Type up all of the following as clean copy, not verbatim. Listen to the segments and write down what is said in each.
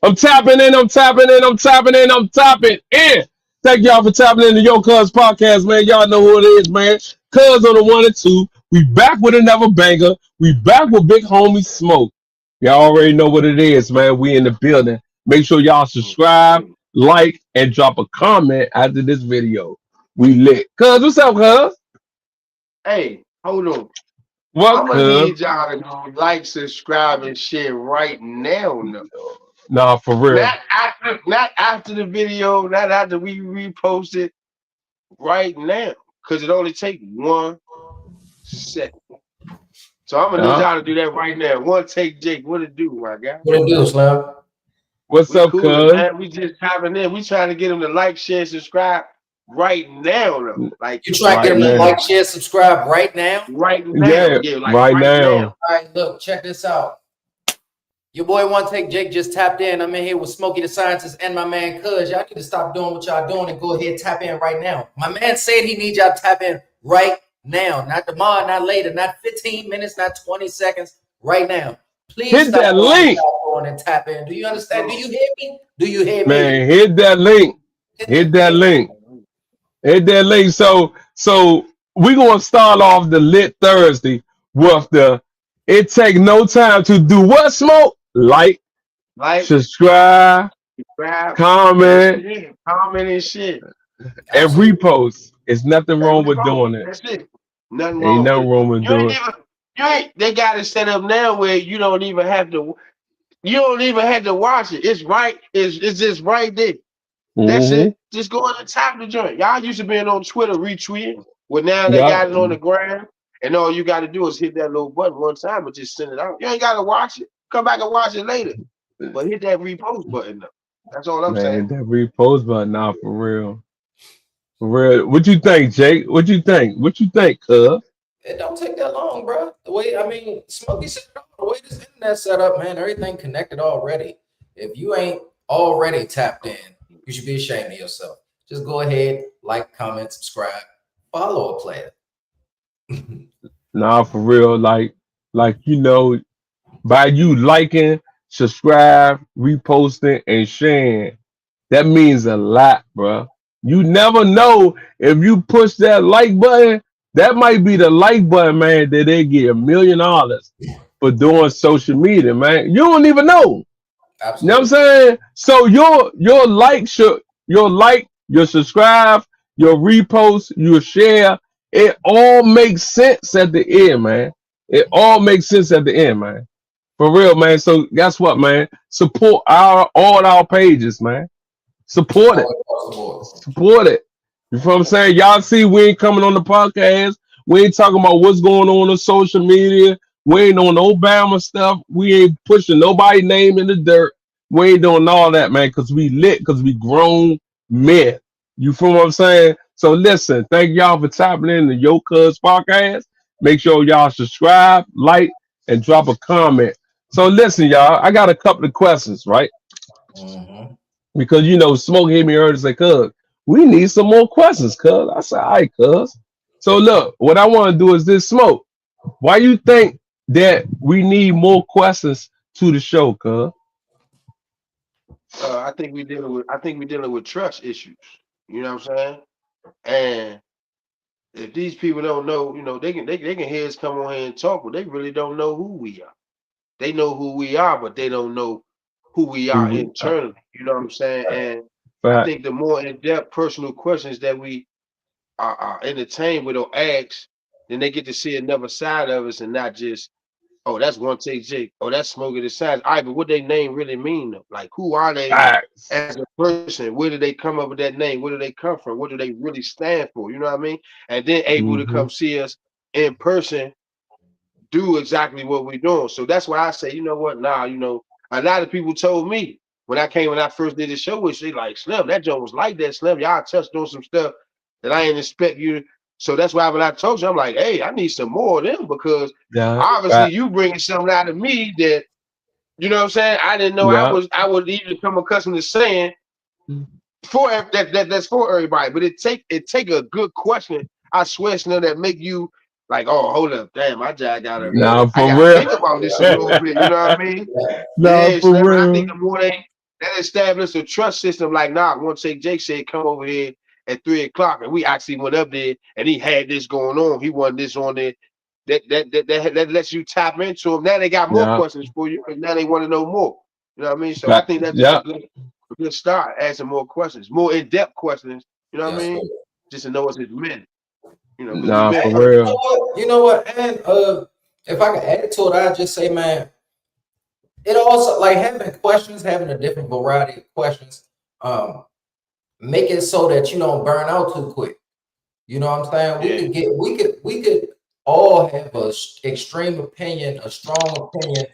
I'm tapping in, I'm tapping in, I'm tapping in, I'm tapping in. Thank y'all for tapping in the Yocuzpodcast, man. Y'all know who it is, man. Cuz on the one and two. We back with another banger. We back with big homie Smoke. Y'all already know what it is, man. We in the building. Make sure y'all subscribe, like, and drop a comment after this video. We lit. Cuz, what's up, cuz? Hey, hold on. What, I'm gonna cuz? need y'all to go like, subscribe, and share right now. No. Nah, for real. Not after the video, not after we repost it. Right now, because it only take 1 second. So I'm gonna need Nah. y'all to do that right now. One take, Jake. What it do, my guy? What it do, Slim? What's We up, coolin', cuz? man. We just tapping in. We trying to get them to like, share, subscribe right now, though. Like You try to get Right them to now. like, share, subscribe right now. right now. Yeah, Yeah, like right right now. now. All right, look, check this out. Your boy One Take Jake just tapped in. I'm in here with Smokey the Scientist and my man Cuz. Y'all need to stop doing what y'all doing and go ahead and tap in right now. My man said he needs y'all to tap in right now. Not tomorrow, not later, not 15 minutes, not 20 seconds. Right now. Please Hit stop that doing what link, y'all doing and tap in. Do you understand? Do you hear me? Do you hear me? man. Hit that link. Hit Hit that that link. link. Hit that link. So we gonna start off the lit Thursday with the it take no time to do what smoke? Like, Like, subscribe, subscribe, and comment, shit. Comment and shit. and Absolutely. repost. It's nothing And wrong we with go. doing it. That's it. Nothing Ain't wrong with nothing it. wrong with You ain't doing it. even. You ain't. They got it set up now where you don't even have to. You don't even have to watch it. It's right. It's just right there. That's Mm-hmm. it. Just go on the top of the joint. Y'all used to being on Twitter retweeting. Well, now they Yup. got it on the ground, and all you got to do is hit that little button one time and just send it out. You ain't got to watch it. Come back and watch it later. But hit that repost button though. That's all I'm saying. Man, that repost button now for real. For real. What you think, Jake? What you think? What you think, cuz? It don't take that long, bro. The way Smokey said it all. The way this internet set up, man, everything connected already. If you ain't already tapped in, you should be ashamed of yourself. Just go ahead, like, comment, subscribe, follow a player. Nah, for real. Like by you liking, subscribe, reposting, and sharing, that means a lot, bro. You never know if you push that like button, that might be the like button, man, that they get $1 million for doing social media, man. You don't even know. You know what I'm Absolutely. saying? So your like, your subscribe, your repost, your share, it all makes sense at the end, man. It all makes sense at the end, man. For real, man. So guess what, man? Support all our pages, man. Support it. All across the board. Support it. You know what I'm saying? Y'all see we ain't coming on the podcast. We ain't talking about what's going on social media. We ain't on no Bama stuff. We ain't pushing nobody name in the dirt. We ain't doing all that, man, because we lit, because we grown men. You feel what I'm saying? So listen, thank y'all for tapping in the Yocuzpodcast. Make sure y'all subscribe, like, and drop a comment. So listen, y'all, I got a couple of questions, right? Mhm. Because Smoke hit me earlier and say, "Cuz, we need some more questions, cuz." I said, "All right, cuz." So look, what I want to do is this, Smoke. Why you think that we need more questions to the show, cuz? I think we dealing with trust issues. You know what I'm saying? And if these people don't know, they can hear us come on here and talk, but they really don't know who we are. They know who we are, but they don't know who we are Mm-hmm. internally. You know what I'm saying? And I Fact. think the more in-depth personal questions that we are entertained with or ask, then they get to see another side of us and not just, oh, that's one take Jake. Oh, that's Smoking the Sides. All right, but what they name really mean though? Like, who are they Facts. as a person? Where did they come up with that name? Where do they come from? What do they really stand for? You know what I mean? And then able to Mm-hmm. come see us in person do exactly what we're doing. So that's why I say, you know what? Nah, a lot of people told me when I first did the show with you, like, Slim, that joke was like that, Slim. Y'all touched on some stuff that I didn't expect you. So that's why when I told you, I'm like, hey, I need some more of them because Yeah. obviously Fact. you bringing something out of me that, you know what I'm saying? I didn't know Yeah. I would even become accustomed to saying for that's for everybody. But it take a good question, I swear, Slim, that make you like, oh, hold up, damn, Nah, I for gotta real. think about this a little bit. You know what I mean? Yeah. Nah, Yeah, for Slim. And I think real. the more that established a trust system. Like, nah, once Jake said, come over here at 3 o'clock, and we actually went up there, and he had this going on. He wanted this on there. That lets you tap into them. Now they got more Yeah. questions for you, and now they want to know more. You know what I mean? So I Fact. think that's Yeah. a good start. Asking more questions, more in-depth questions. You know what I Yes, sir. mean? Just to know what it meant. You know, because we Nah, men for And first. real. you know what? And if I could add to it, I'd just say, man, it also like having questions, having a different variety of questions, make it so that you don't burn out too quick. You know what I'm saying? Yeah. We could all have a extreme opinion, a strong opinion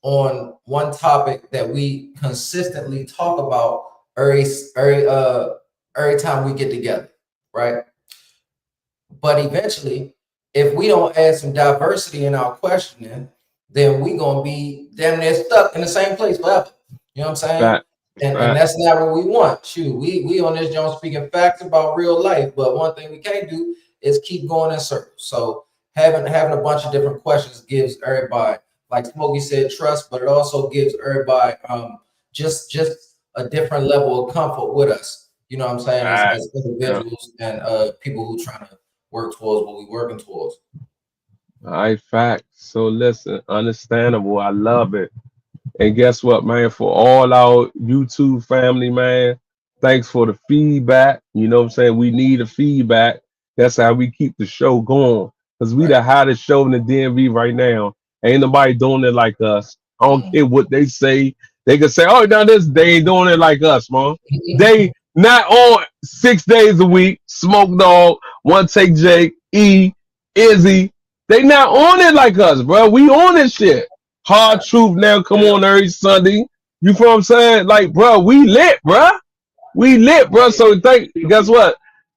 on one topic that we consistently talk about every time we get together, right? But eventually, if we don't add some diversity in our questioning, then we gonna be damn near stuck in the same place forever. You know what I'm saying? Fact. And Fact. that's not what we want. Shoot, we on this joint speaking facts about real life, but one thing we can't do is keep going in circles. So having a bunch of different questions gives everybody, like Smokey said, trust, but it also gives everybody just a different level of comfort with us. You know what I'm saying? Fact. As Yeah. individuals and people who trying to work towards what we're working towards. All right. Fact. So listen, understandable. I love it. And guess what, man? For all our YouTube family, man, thanks for the feedback. You know what I'm saying? We need the feedback. That's how we keep the show going. Because we Right. the hottest show in the DMV right now. Ain't nobody doing it like us. I don't care what they say. They can say, oh, now this they ain't doing it like us, man. They not on 6 days a week. Smoke Dog, One Take Jake, E, Izzy. They not on it like us, bro. We on this shit. Hard Truth now come Yeah. on every Sunday. You feel what I'm saying? Like, bro, we lit, bro. We lit, bro. So guess what?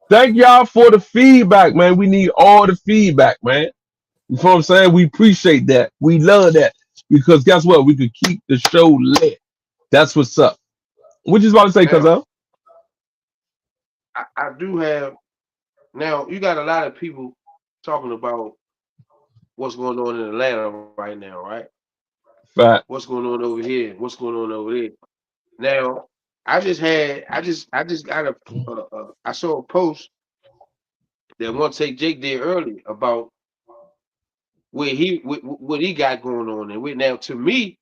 Thank y'all for the feedback, man. We need all the feedback, man. You feel what I'm saying? We appreciate that. We love that. Because guess what? We could keep the show lit. That's what's up. What you about to say, cuz Now, I do have. Now, you got a lot of people talking about what's going on in Atlanta right now, right? Fat. What's going on over here? What's going on over there? Now, I just got I saw a post that One Take Jake did earlier about what he got going on, and now to me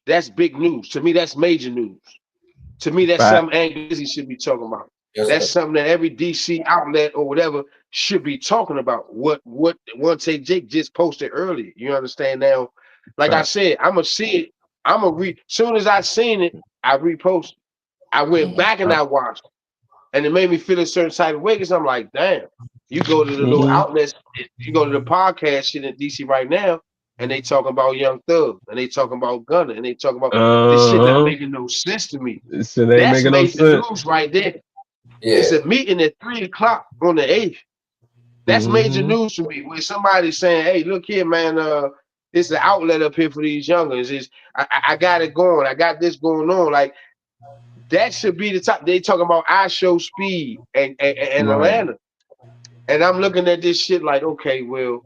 that's big news. To me, that's major news. To me, that's Fat. something Anglizzy should be talking about. Yes, That's sir. something that every DC outlet or whatever should be talking about. What One Take Jake just posted earlier. You understand now? Like I Fat. said, I'm gonna see it. I'm gonna read. Soon as I seen it, I reposted. I went back and I watched, and it made me feel a certain type of way because I'm like, damn. You go to the little Mm-hmm. outlets, you go to the podcast shit in DC right now, and they talking about Young Thug, and they talking about Gunna, and they talking about this shit not Uh-huh. making no sense to me. This shit ain't That's making no major sense. news right there. It's Yeah. a meeting at 3 o'clock on the 8th. That's major Mm-hmm. news to me. When somebody's saying, "Hey, look here, man, it's an outlet up here for these youngers. I got it going. I got this going on." Like that should be the top. They talking about I Show Speed and Right. Atlanta, and I'm looking at this shit like, okay, well,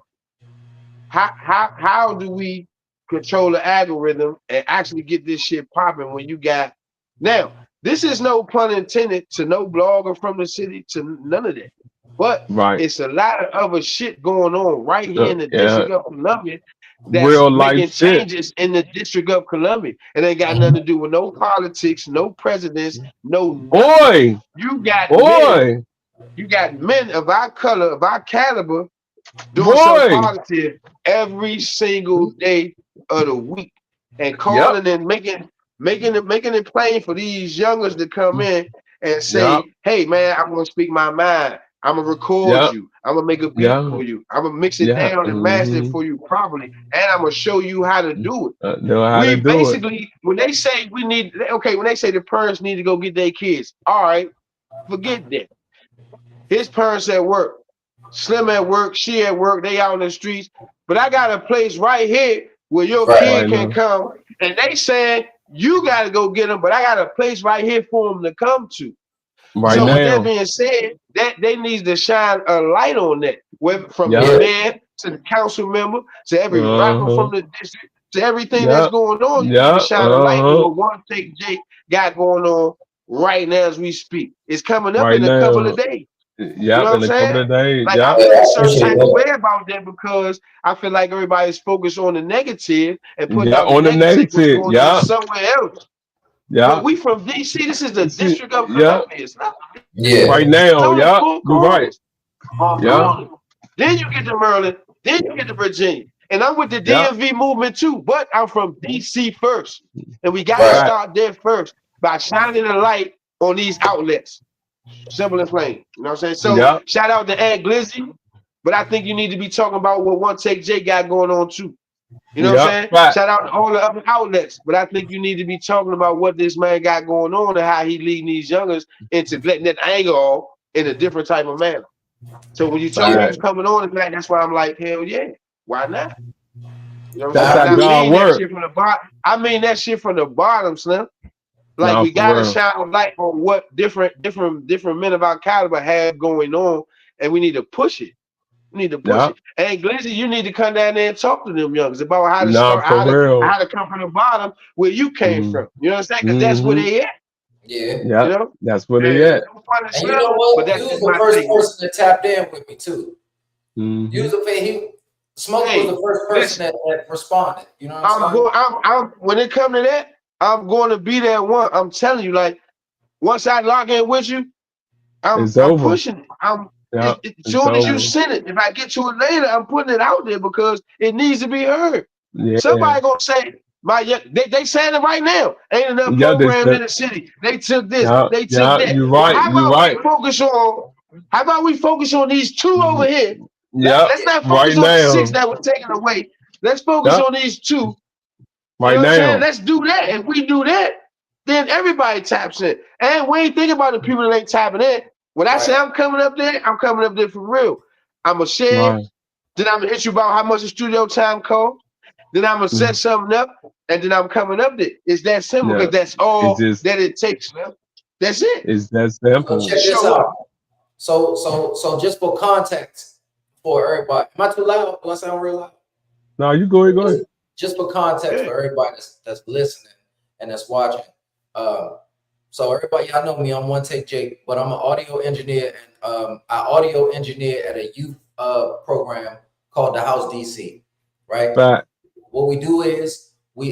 how do we control the algorithm and actually get this shit popping when you got now? This is no pun intended to no blogger from the city to none of that. But Right. it's a lot of other shit going on right here in the Yeah. District of Columbia that's Real life making shit. changes in the District of Columbia. It ain't got nothing to do with no politics, no presidents, no nothing. Boy. You got men, Boy. you got men of our color, of our caliber, doing something Boy. positive every single day of the week and Yep. calling and making it plain for these youngers to come in and Yep. say, hey man, I'm gonna speak my mind. I'm gonna record Yep. you. I'm gonna make a beat Yeah. for you. I'm gonna mix it Yeah. down and master it Mm-hmm. for you properly. And I'm gonna show you how to do it. Know how to We do it. basically, when they say we need, okay, when they say the parents need to go get their kids, all right, forget that. His parents at work. Slim at work, she at work, they out in the streets. But I got a place right here where your Right. kid Right can now. come. And they saying you got to go get them, but I got a place right here for them to come to. Right So with that now. being said, that they need to shine a light on that. From the Yep. Yeah. mayor to the council member to every rapper Uh-huh. from the district to everything that's going on. You need to shine a light on what One Take Jake got going on right now as we speak. It's coming up Right in a couple now. of days. You know Yep, what I'm in a couple saying? of days. Like I Yep. feel a I certain appreciate type of way that. about that because I feel like everybody's focused on the negative and putting Yeah, out the on the negative what's negative. going on Yeah. somewhere else. Yeah. But we from DC. This is the See, District of yeah. Columbia. It's not Yeah. Right now. only Yeah. four You're right. corners. On Yeah. corners. Then you get to Maryland. Then you get to Virginia. And I'm with the Yeah. DMV movement too. But I'm from DC first. And we got to Right. Fact. start there first by shining a light on these outlets. Simple and plain. You know what I'm saying? So Yeah. shout out to Ed Glizzy. But I think you need to be talking about what One Take J got going on too. You know what I'm Yeah. saying? Fact. Shout out to all the other outlets. But I think you need to be talking about what this man got going on and how he leading these youngers into letting that anger off in a different type of manner. So when you told me you Yeah. was Fact. coming on tonight, that's why I'm like, hell yeah, why not? You know what I'm That's saying? Nah, how And I God mean that works. shit from the bottom. I mean that shit from the bottom, Slim. Like No, we for gotta real. shine a light on what different men of our caliber have going on, and we need to push it. We need to push Yeah. it. And Glizzy, you need to come down there and talk to them youngers about how to No, start, for real. how to come from the bottom where you came Mm-hmm. from. You know what I'm saying? Because that's where Mm-hmm. they at. yeah. You Yep. know? That's where they And at. no fun and And you stuff, know but what? that's You was just the my first take on it. person that tapped in with me too. You Mm-hmm. was Smokey was Hey, the first person listen, that responded. You know what I'm I'm saying? going. I'm when it comes to that, I'm going to be that one. I'm telling you, like once I log in with you, It's I'm over. pushing it. I'm Yeah. It's soon as you over. send it. If I get to it later, I'm putting it out there because it needs to be heard. Yeah. Somebody gonna say they saying it right now. Ain't enough Yeah. This. programs in the city. They took this. Yeah. They took Yeah. that. You're Well, right. You're right. how about we focus on these two over here? Yep. Let's not Right focus on the six now. that were taken away. Let's focus Yep. on these two. You Right know what I'm saying? now. Let's do that. If we do that, then everybody taps in. And we ain't thinking about the people that ain't tapping in. When I say Right. I'm coming up there, I'm coming up there for real. I'm gonna share it. Right. Then I'm gonna hit you about how much the studio time costs. Then I'm gonna set Mm. something up, and then I'm coming up there. It's that simple Yeah. because that's It's all just. that it takes, man. That's it. It's that So simple. check this Show out. up. So just for context for everybody. Am I too loud? Do I sound real loud? No, you go ahead. Go Just, ahead. just for context Yeah. for everybody that's listening and that's watching. So everybody, y'all know me. I'm One Take Jake, but I'm an audio engineer, and I audio engineer at a youth program called the House DC. Right. Fact. What we do is we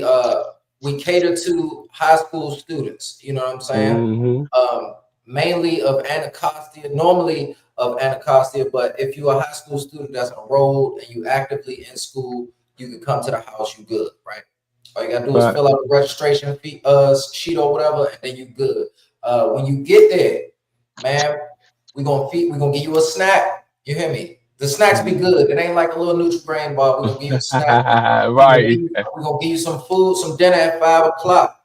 cater to high school students. You know what I'm saying? Mm-hmm. Mainly of Anacostia, normally of Anacostia, but if you're a high school student that's enrolled and you actively in school, you can come to the house, you good, right? All you gotta do is Fact. fill out the registration fee, sheet or whatever, and then you good. When you get there, man, we're gonna give you a snack. You hear me? The snacks be good. It ain't like a little Nutri-Grain bar. We're gonna give you a snack. Right. We're gonna give you some food, some dinner at 5 o'clock.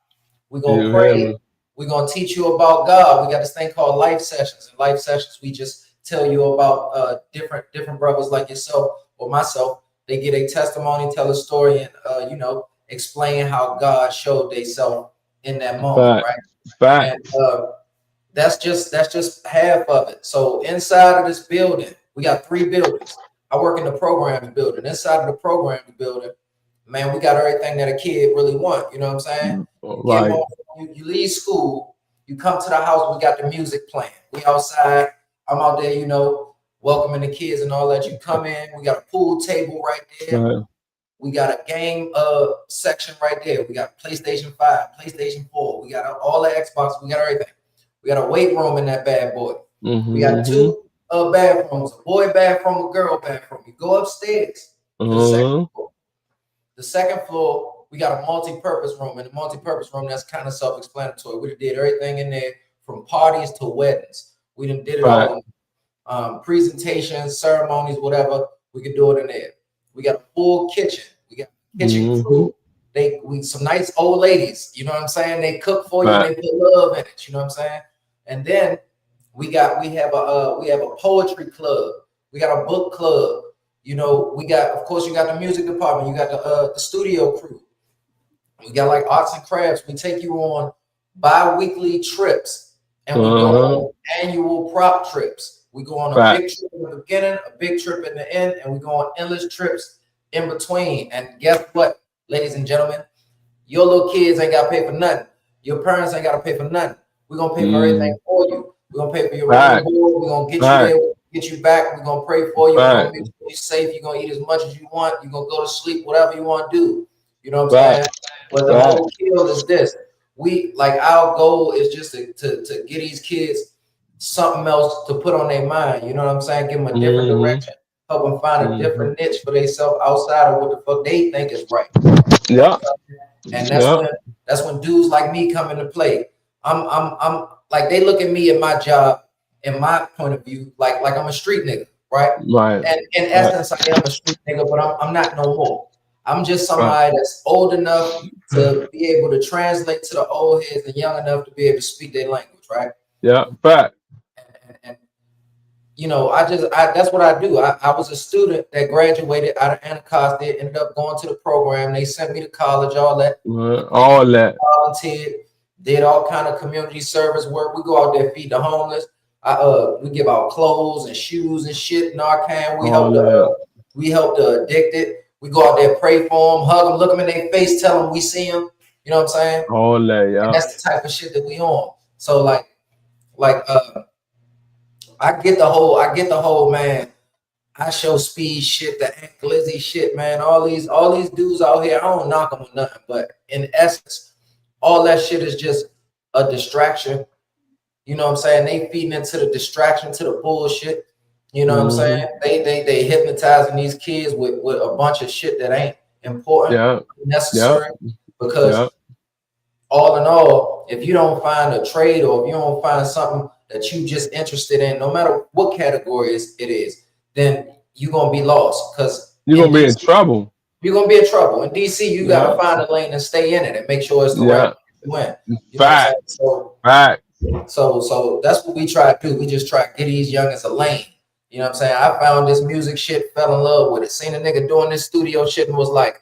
We're gonna You hear pray. me? We're gonna teach you about God. We got this thing called life sessions. In life sessions, we just tell you about different brothers like yourself or myself. They get a testimony, tell a story, and explain how God showed themselves in that moment, Fact. right? And Fact. that's just half of it. So inside of this building, we got 3 buildings. I work in the programs building. Inside of the programs building, man, we got everything that a kid really want. You know what I'm saying? You get Right. home, you leave school, you come to the house, we got the music playing. We outside, I'm out there, welcoming the kids and all that. You come in, we got a pool table right there. Right. We got a game section right there. We got PlayStation 5, PlayStation 4. We got all the Xbox. We got everything. We got a weight room in that bad boy. We got 2 bathrooms, a boy bathroom, a girl bathroom. You go upstairs to the second floor. The second floor, we got a multi-purpose room. And the multi-purpose room, that's kind of self-explanatory. We did everything in there from parties to weddings. We done did it all in presentations, ceremonies, whatever. We could do it in there. We got a full kitchen. We got kitchen crew. We some nice old ladies, you know what I'm saying? They cook for you and they put love in it, you know what I'm saying? And then we have a poetry club. We got a book club. We got, of course, you got the music department. You got the studio crew. We got like arts and crafts. We take you on bi-weekly trips, and we go on annual prop trips. We go on a big trip in the beginning, a big trip in the end, and we go on endless trips in between. And guess what? ladies and gentlemen, your little kids ain't got to pay for nothing. Your parents ain't got to pay for nothing. We're going to pay for everything for you. We're going to pay for your room and board. We're going to get you there, get you back. We're going to pray for you. We're going to make sure you're safe. You're going to eat as much as you want. You're going to go to sleep, whatever you want to do. You know what I'm saying? But the whole deal is this. Our goal is just to get these kids something else to put on their mind. You know what I'm saying? Give them a different direction. Help them find a different niche for themselves outside of what the fuck they think is right. Yeah. And that's when dudes like me come into play. I'm like, they look at me and my job and my point of view like I'm a street nigga, right? Right. And in essence, I am a street nigga, but I'm not no more. I'm just somebody that's old enough to be able to translate to the old heads and young enough to be able to speak their language, right? Yeah, fact. And you know, that's what I do. I was a student that graduated out of Anacostia, ended up going to the program. They sent me to college, all that. Volunteered, did all kind of community service work. We go out there, feed the homeless. We give out clothes and shoes and shit, Narcan. We help the addicted. We go out there, pray for them, hug them, look them in their face, tell them we see them. You know what I'm saying? And that's the type of shit that we on. So I get the whole man. I show speed shit, the Aunt Glizzy shit, man. All these dudes out here, I don't knock them on nothing, but in essence, all that shit is just a distraction. You know what I'm saying? They feeding into the distraction, to the bullshit. You know what I'm saying? They hypnotizing these kids with a bunch of shit that ain't important, necessary. Because all in all, if you don't find a trade or if you don't find something that you just interested in, no matter what category it is, then you're gonna be lost. Because you're gonna be in trouble. You're gonna be in trouble. In DC, you gotta find a lane and stay in it and make sure it's the right win. Fact. So that's what we try to do. We just try to get these youngins a lane. You know what I'm saying? I found this music shit, fell in love with it. Seen a nigga doing this studio shit and was like,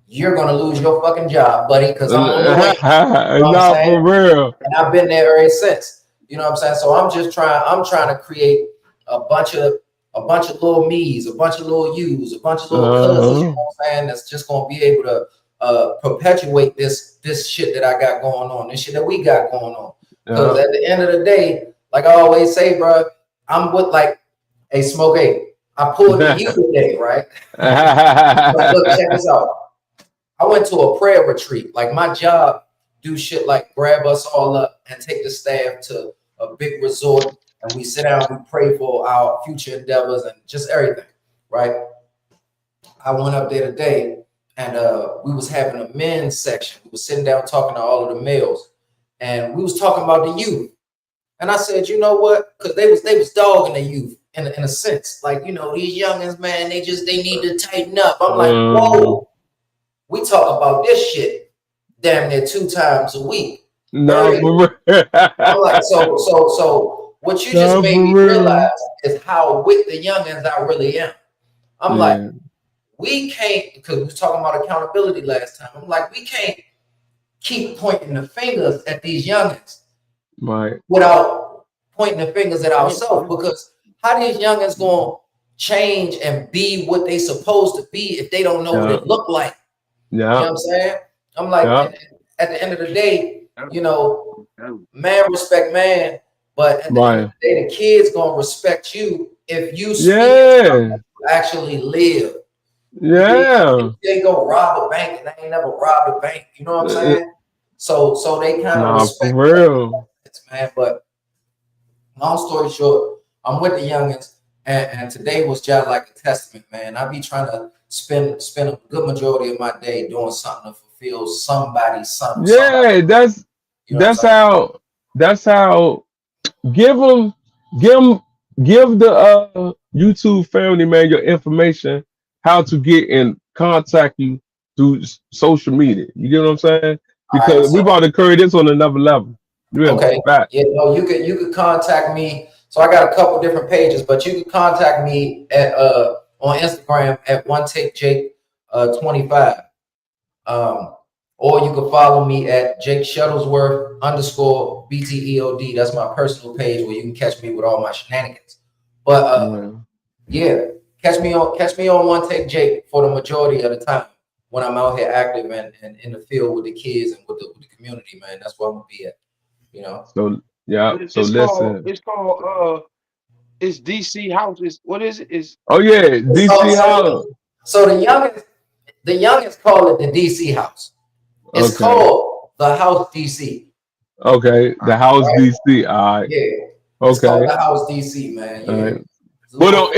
"You're gonna lose your fucking job, buddy, because I'm on the way." You know what I'm saying? For real. And I've been there ever since. You know what I'm saying? So I'm trying to create a bunch of little me's, a bunch of little you's, a bunch of little cousins, you know what I'm saying? That's just gonna be able to perpetuate this shit that I got going on, this shit that we got going on. Because at the end of the day, like I always say, bro, I'm with hey, Smoke 8. I pulled the youth today, right? But look, check this out. I went to a prayer retreat. Like my job, do shit like grab us all up and take the staff to a big resort, and we sit down, we pray for our future endeavors and just everything, right? I went up there today, and we was having a men's section. We was sitting down talking to all of the males, and we was talking about the youth. And I said, you know what? Because they was dogging the youth in a sense. Like, you know, these youngins, man, they need to tighten up. I'm like, whoa, we talk about this shit damn near 2 times a week. I'm like, so what you just made me realize is how with the youngins I really am. I'm like, we can't, because we was talking about accountability last time. I'm like, we can't keep pointing the fingers at these youngins without pointing the fingers at ourselves, because how these youngins gonna change and be what they supposed to be if they don't know what it look like? You know what I'm saying? I'm like, at the end of the day, you know, man respect man, but at the end of the day, the kids gonna respect you if you speak actually live. They go rob a bank and they ain't never robbed a bank. You know what I'm saying? So they kind of respect for real, man. But long story short, I'm with the youngins, and today was just like a testament, man. I be trying to spend a good majority of my day doing something to fulfill somebody's something. Yeah, that's how. Give the YouTube family, man, your information, how to get in contact you through social media. You get what I'm saying? Because we about to carry this on another level. Okay. Yeah, no, you could contact me. So I got a couple different pages, but you can contact me at on Instagram at OneTakeJake25. Or you can follow me at Jake Shuttlesworth _BTEOD. That's my personal page where you can catch me with all my shenanigans. But yeah, catch me on One Take Jake for the majority of the time. when I'm out here active and in the field with the kids and with the community, man. That's where I'm gonna be at. You know. So yeah. So listen. It's called it's DC House. It's what is it? It's Oh yeah, So DC so House. so the youngest call it the DC house. It's Okay. called the House DC. Okay. The House Right? DC. All right. Yeah. It's called Okay. the House DC, man. All Yeah. right. It's a But on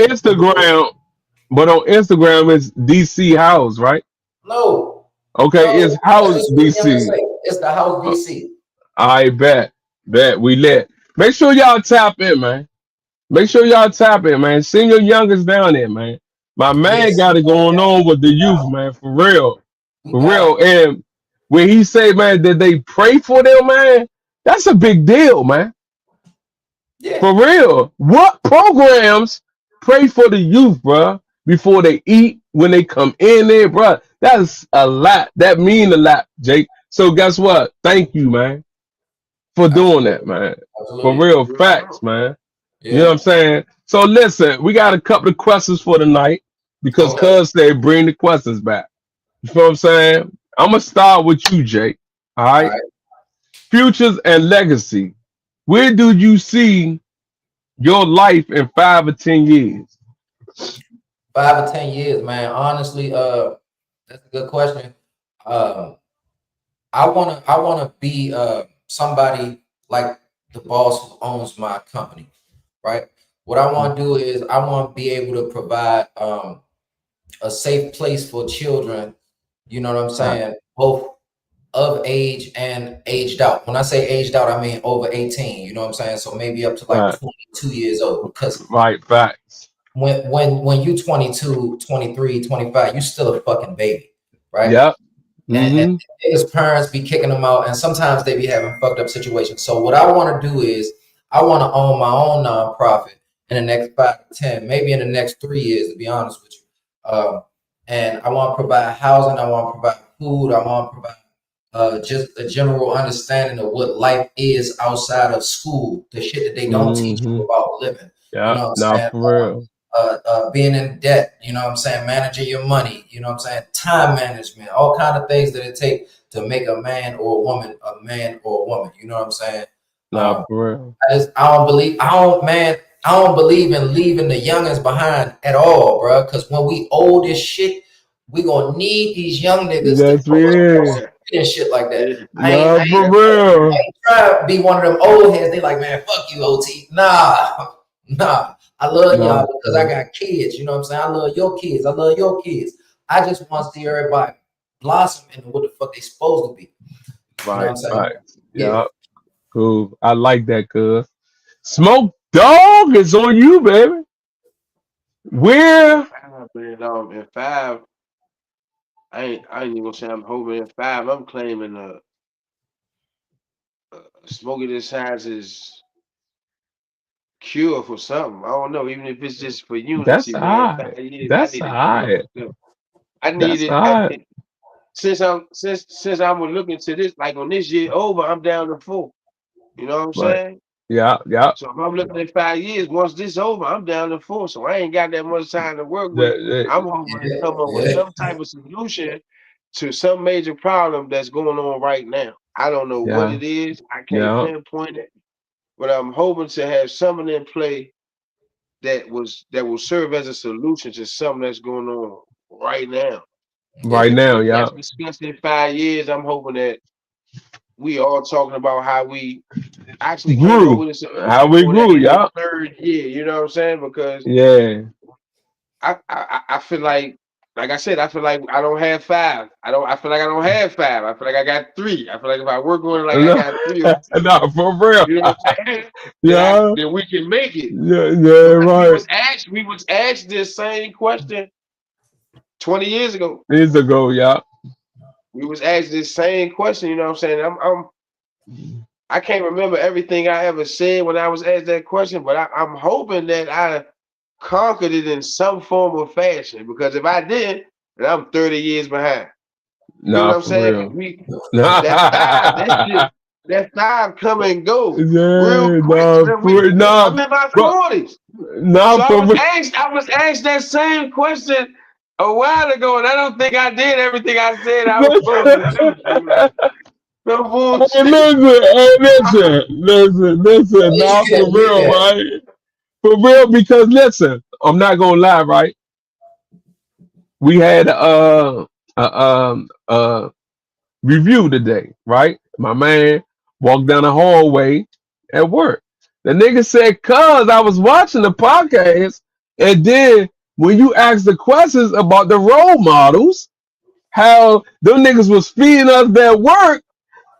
little Instagram, it's DC House, right? no, Okay, it's no. That's House just what the youngest DC. say. It's the House Uh, DC. I bet we lit. Make sure y'all tap in, man. Make sure y'all tap in, man. Send your youngest down there, man. My man Yes, got it man. going on with the youth, man, for real. We For got it. real. And when he say, man, that they pray for them, man, that's a big deal, man. Yeah. For real. What programs pray for the youth, bruh, before they eat, when they come in there, bruh? That's a lot. That mean a lot, Jake. So guess what? Thank you, man, for doing that, Absolutely. man. For Absolutely. real real facts, talk. man. You know what Yeah. I'm saying? So listen, we got a couple of questions for tonight because Okay. Cuz said bring the questions back. You know what I'm saying? I'm gonna start with you, Jake. All All right. right. Futures and legacy. Where do you see your life in 5 or 10 years? 5 or 10 years, man. Honestly, that's a good question. Um, I wanna be somebody like the boss who owns my company, right? What I want to do is I want to be able to provide a safe place for children. You know what I'm Right, saying? Both of age and aged out. When I say aged out, I mean over 18. You know what I'm saying? So maybe up to like right, 22 years old. Because right, facts. when you 22, 23, 25, you still a fucking baby, right? Yep. And Mm-hmm. his parents be kicking them out, and sometimes they be having fucked up situations. So what I want to do is I want to own my own nonprofit in the next 5 to 10, maybe in the next 3 years, to be honest with you. And I want to provide housing. I want to provide food. I want to provide just a general understanding of what life is outside of school, the shit that they don't teach Mm-hmm. you about living. You Yeah. know what I'm Now saying? for real. Being in debt, you know what I'm saying? Managing your money, you know what I'm saying? Time management, all kind of things that it takes to make a man or a woman a man or a woman. You know what I'm saying? Now Um, for real. I don't believe in leaving the youngins behind at all, bro. Because when we old as shit, we gonna need these young niggas to That's show us how to me. Yeah. and shit like that. Yeah. Now for That's real. I ain't trying to be one of them old heads. They like, man, fuck you, OT. Nah, nah. I love Now y'all because I for got kids. You know what I'm saying? I love your kids. I love your kids. I just want to see everybody blossom into what the fuck they supposed to be. You know what right, I'm saying? right. Yeah. Yeah. Cool. I like that, cuz. Smoke dog is on you, baby. in Where? five, man. In five, I ain't even gonna say I'm hoping in five. I'm claiming Smokey this has his cure for something. I don't know, even if it's just for That's unity, man. high. 5 years, I That's need a cure high. for something. I need That's it. high. Since I'm looking to this, like on this year over, I'm down to 4. You know what I'm Right. saying? Yeah, yeah. So if I'm looking at 5 years, once this over, I'm down to 4. So I ain't got that much time to work with. I'm hoping to Yeah. come up with Yeah. some type of solution to some major problem that's going on right now. I don't know what Yeah, it is. I can't yeah. pinpoint it, but I'm hoping to have something in play that will serve as a solution to something that's going on right now. Right And now, if yeah. that's discussed in 5 years, I'm hoping that we all talking about how we actually came up Grew. with a How solution we for that grew, in the yeah. third year. You know what I'm saying? Because Yeah. I feel like I said, I feel like I don't have 5. I feel like I don't have 5. I feel like I got 3. I feel like if I work on it like I No, got 3 or 4, no, for real. you know what I'm saying? Yeah, Then we can make it. yeah, yeah, Because right. we was asked this same question 20 years ago. Years ago, yeah. We was asked this same question, you know what I'm saying? I can't remember everything I ever said when I was asked that question, but I'm hoping that I conquered it in some form or fashion. Because if I didn't, then I'm 30 years behind. You feel what Nah, I'm for saying? real. Nah, That 5 come and go real yeah, quick. nah, for real. I'm in my But 40s. nah, So for real. I was asked that same question a while ago, and I don't think I did everything I said I was supposed to do. No Hey, bullshit. listen. At least Nah, you can for admit real, that. right? For real, because listen, I'm not gonna lie, right? We had a review today, right? My man walked down the hallway at work. The nigga said, "Cuz I was watching the podcast, and then when you asked the questions about the role models, how them niggas was feeding us their work,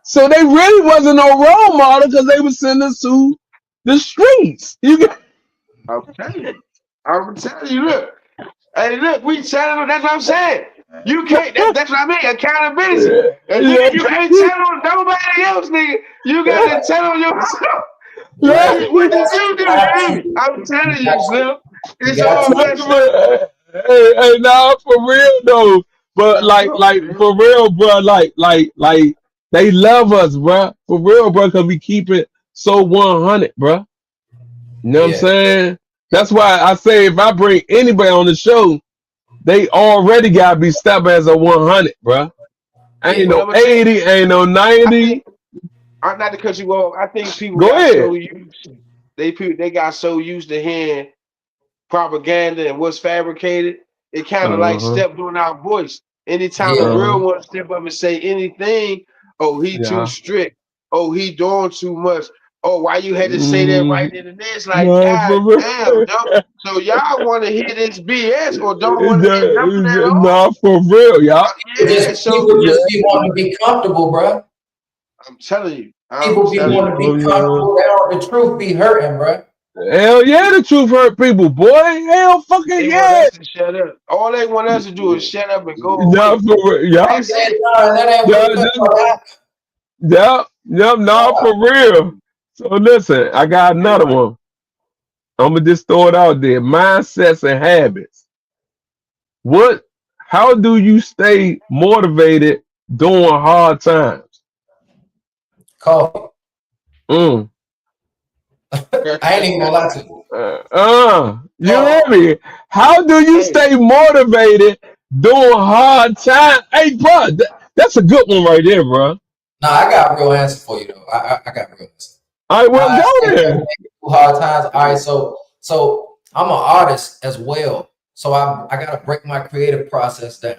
so they really wasn't no role model because they was sending us to the streets." You get I'm telling you. I'm telling you, look. Hey, look, we telling them, that's what I'm saying. You can't, that's what I mean, accountability. And yeah, nigga, you can't tell on nobody else, nigga. You got to tell on yourself. yeah. What did you You do, have to. man? I'm You telling you, got to. Slim. You It's got all to. messed up. Hey, nah, for real though. But Messed like, up, like man. for real, bro. Like, they love us, bro. For real, bro. Cause we keep it so 100, bro. You know what I'm Yeah. saying? That's why I say if I bring anybody on the show, they already gotta be stepping as a 100, bro. Ain't Yeah. But no I'm going to tell you, 80, ain't no I 90. think, I'm not to cut you off, I think people Go got ahead. so used, they got so used to hearing propaganda and what's fabricated, it kind of Uh like huh. stepped on our voice. Anytime a Yeah. Uh huh. real one step up and say anything, oh, he too Yeah. strict. Oh, he doing too much. Oh, why you had to say that right Mm, in the next? Like, nah, God for real. damn, dog. So y'all want to hear this BS or don't want to hear nothing at all? Nah, for real, y'all. Yeah, so People just be wanting to be comfortable, bro. I'm telling you, I'm People be telling wanting you. to be comfortable. They don't, the truth be hurting, bro. Hell yeah, the truth hurt people, boy. Hell fucking They want yeah. us to shut up. All they want us to do is shut up and go Nah, away. for real. Yeah. That's it. That ain't what Yeah, it took just, for that. yeah, nah, for real. So listen, I got another one. I'm gonna just throw it out there. Mindsets and habits. What? How do you stay motivated during hard times? Coffee. Mm. I ain't even gonna lie to you. You hear Coffee. me? How do you Hey, stay motivated during hard times? Hey, bro, that's a good one right there, bro. Nah, I got a real answer for you though. I got a real answer. All right, How well, I go stay there. motivated through hard times. All right, so I'm an artist as well. So I gotta break my creative process down,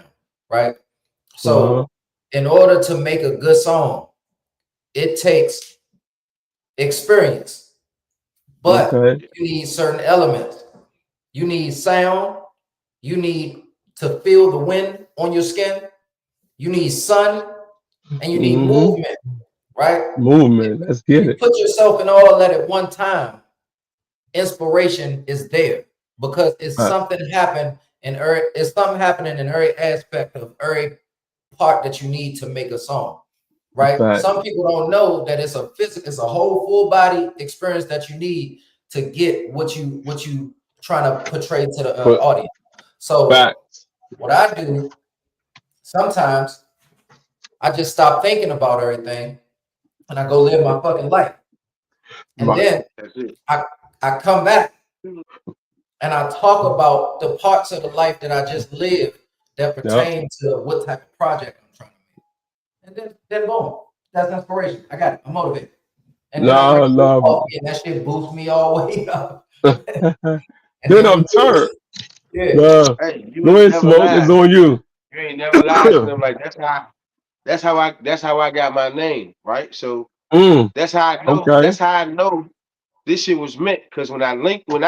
right? Uh-huh. So in order to make a good song, it takes experience, but Okay. you need certain elements. You need sound. You need to feel the wind on your skin. You need sun, and you need Mm-hmm. movement, right? Movement. Let's If get you it. put yourself in all that at one time, inspiration is there because it's Right. something happened in every, it's something happening in every aspect of every part that you need to make a song, right? Right. Some people don't know that it's a physical, it's a whole full body experience that you need to get what you trying to portray to the But audience. So back. what I do sometimes, I just stop thinking about everything and I go live my fucking life, and Right. then that's it. I I come back and I talk about the parts of the life that I just lived that Yep. pertain to what type of project I'm trying to make. And then boom, that's inspiration. I got it. I'm motivated. And then I drink No, a little no. coffee and that shit boosts me all the way up. And Then then we I'm good. turned. Yeah. No. Hey, you Go ain't ahead, never smoke. It's lied. on you. You ain't never lied to them. Like that's how I got my name, right? So Mm. that's how I know. Okay. That's how I know this shit was meant. Because when I link with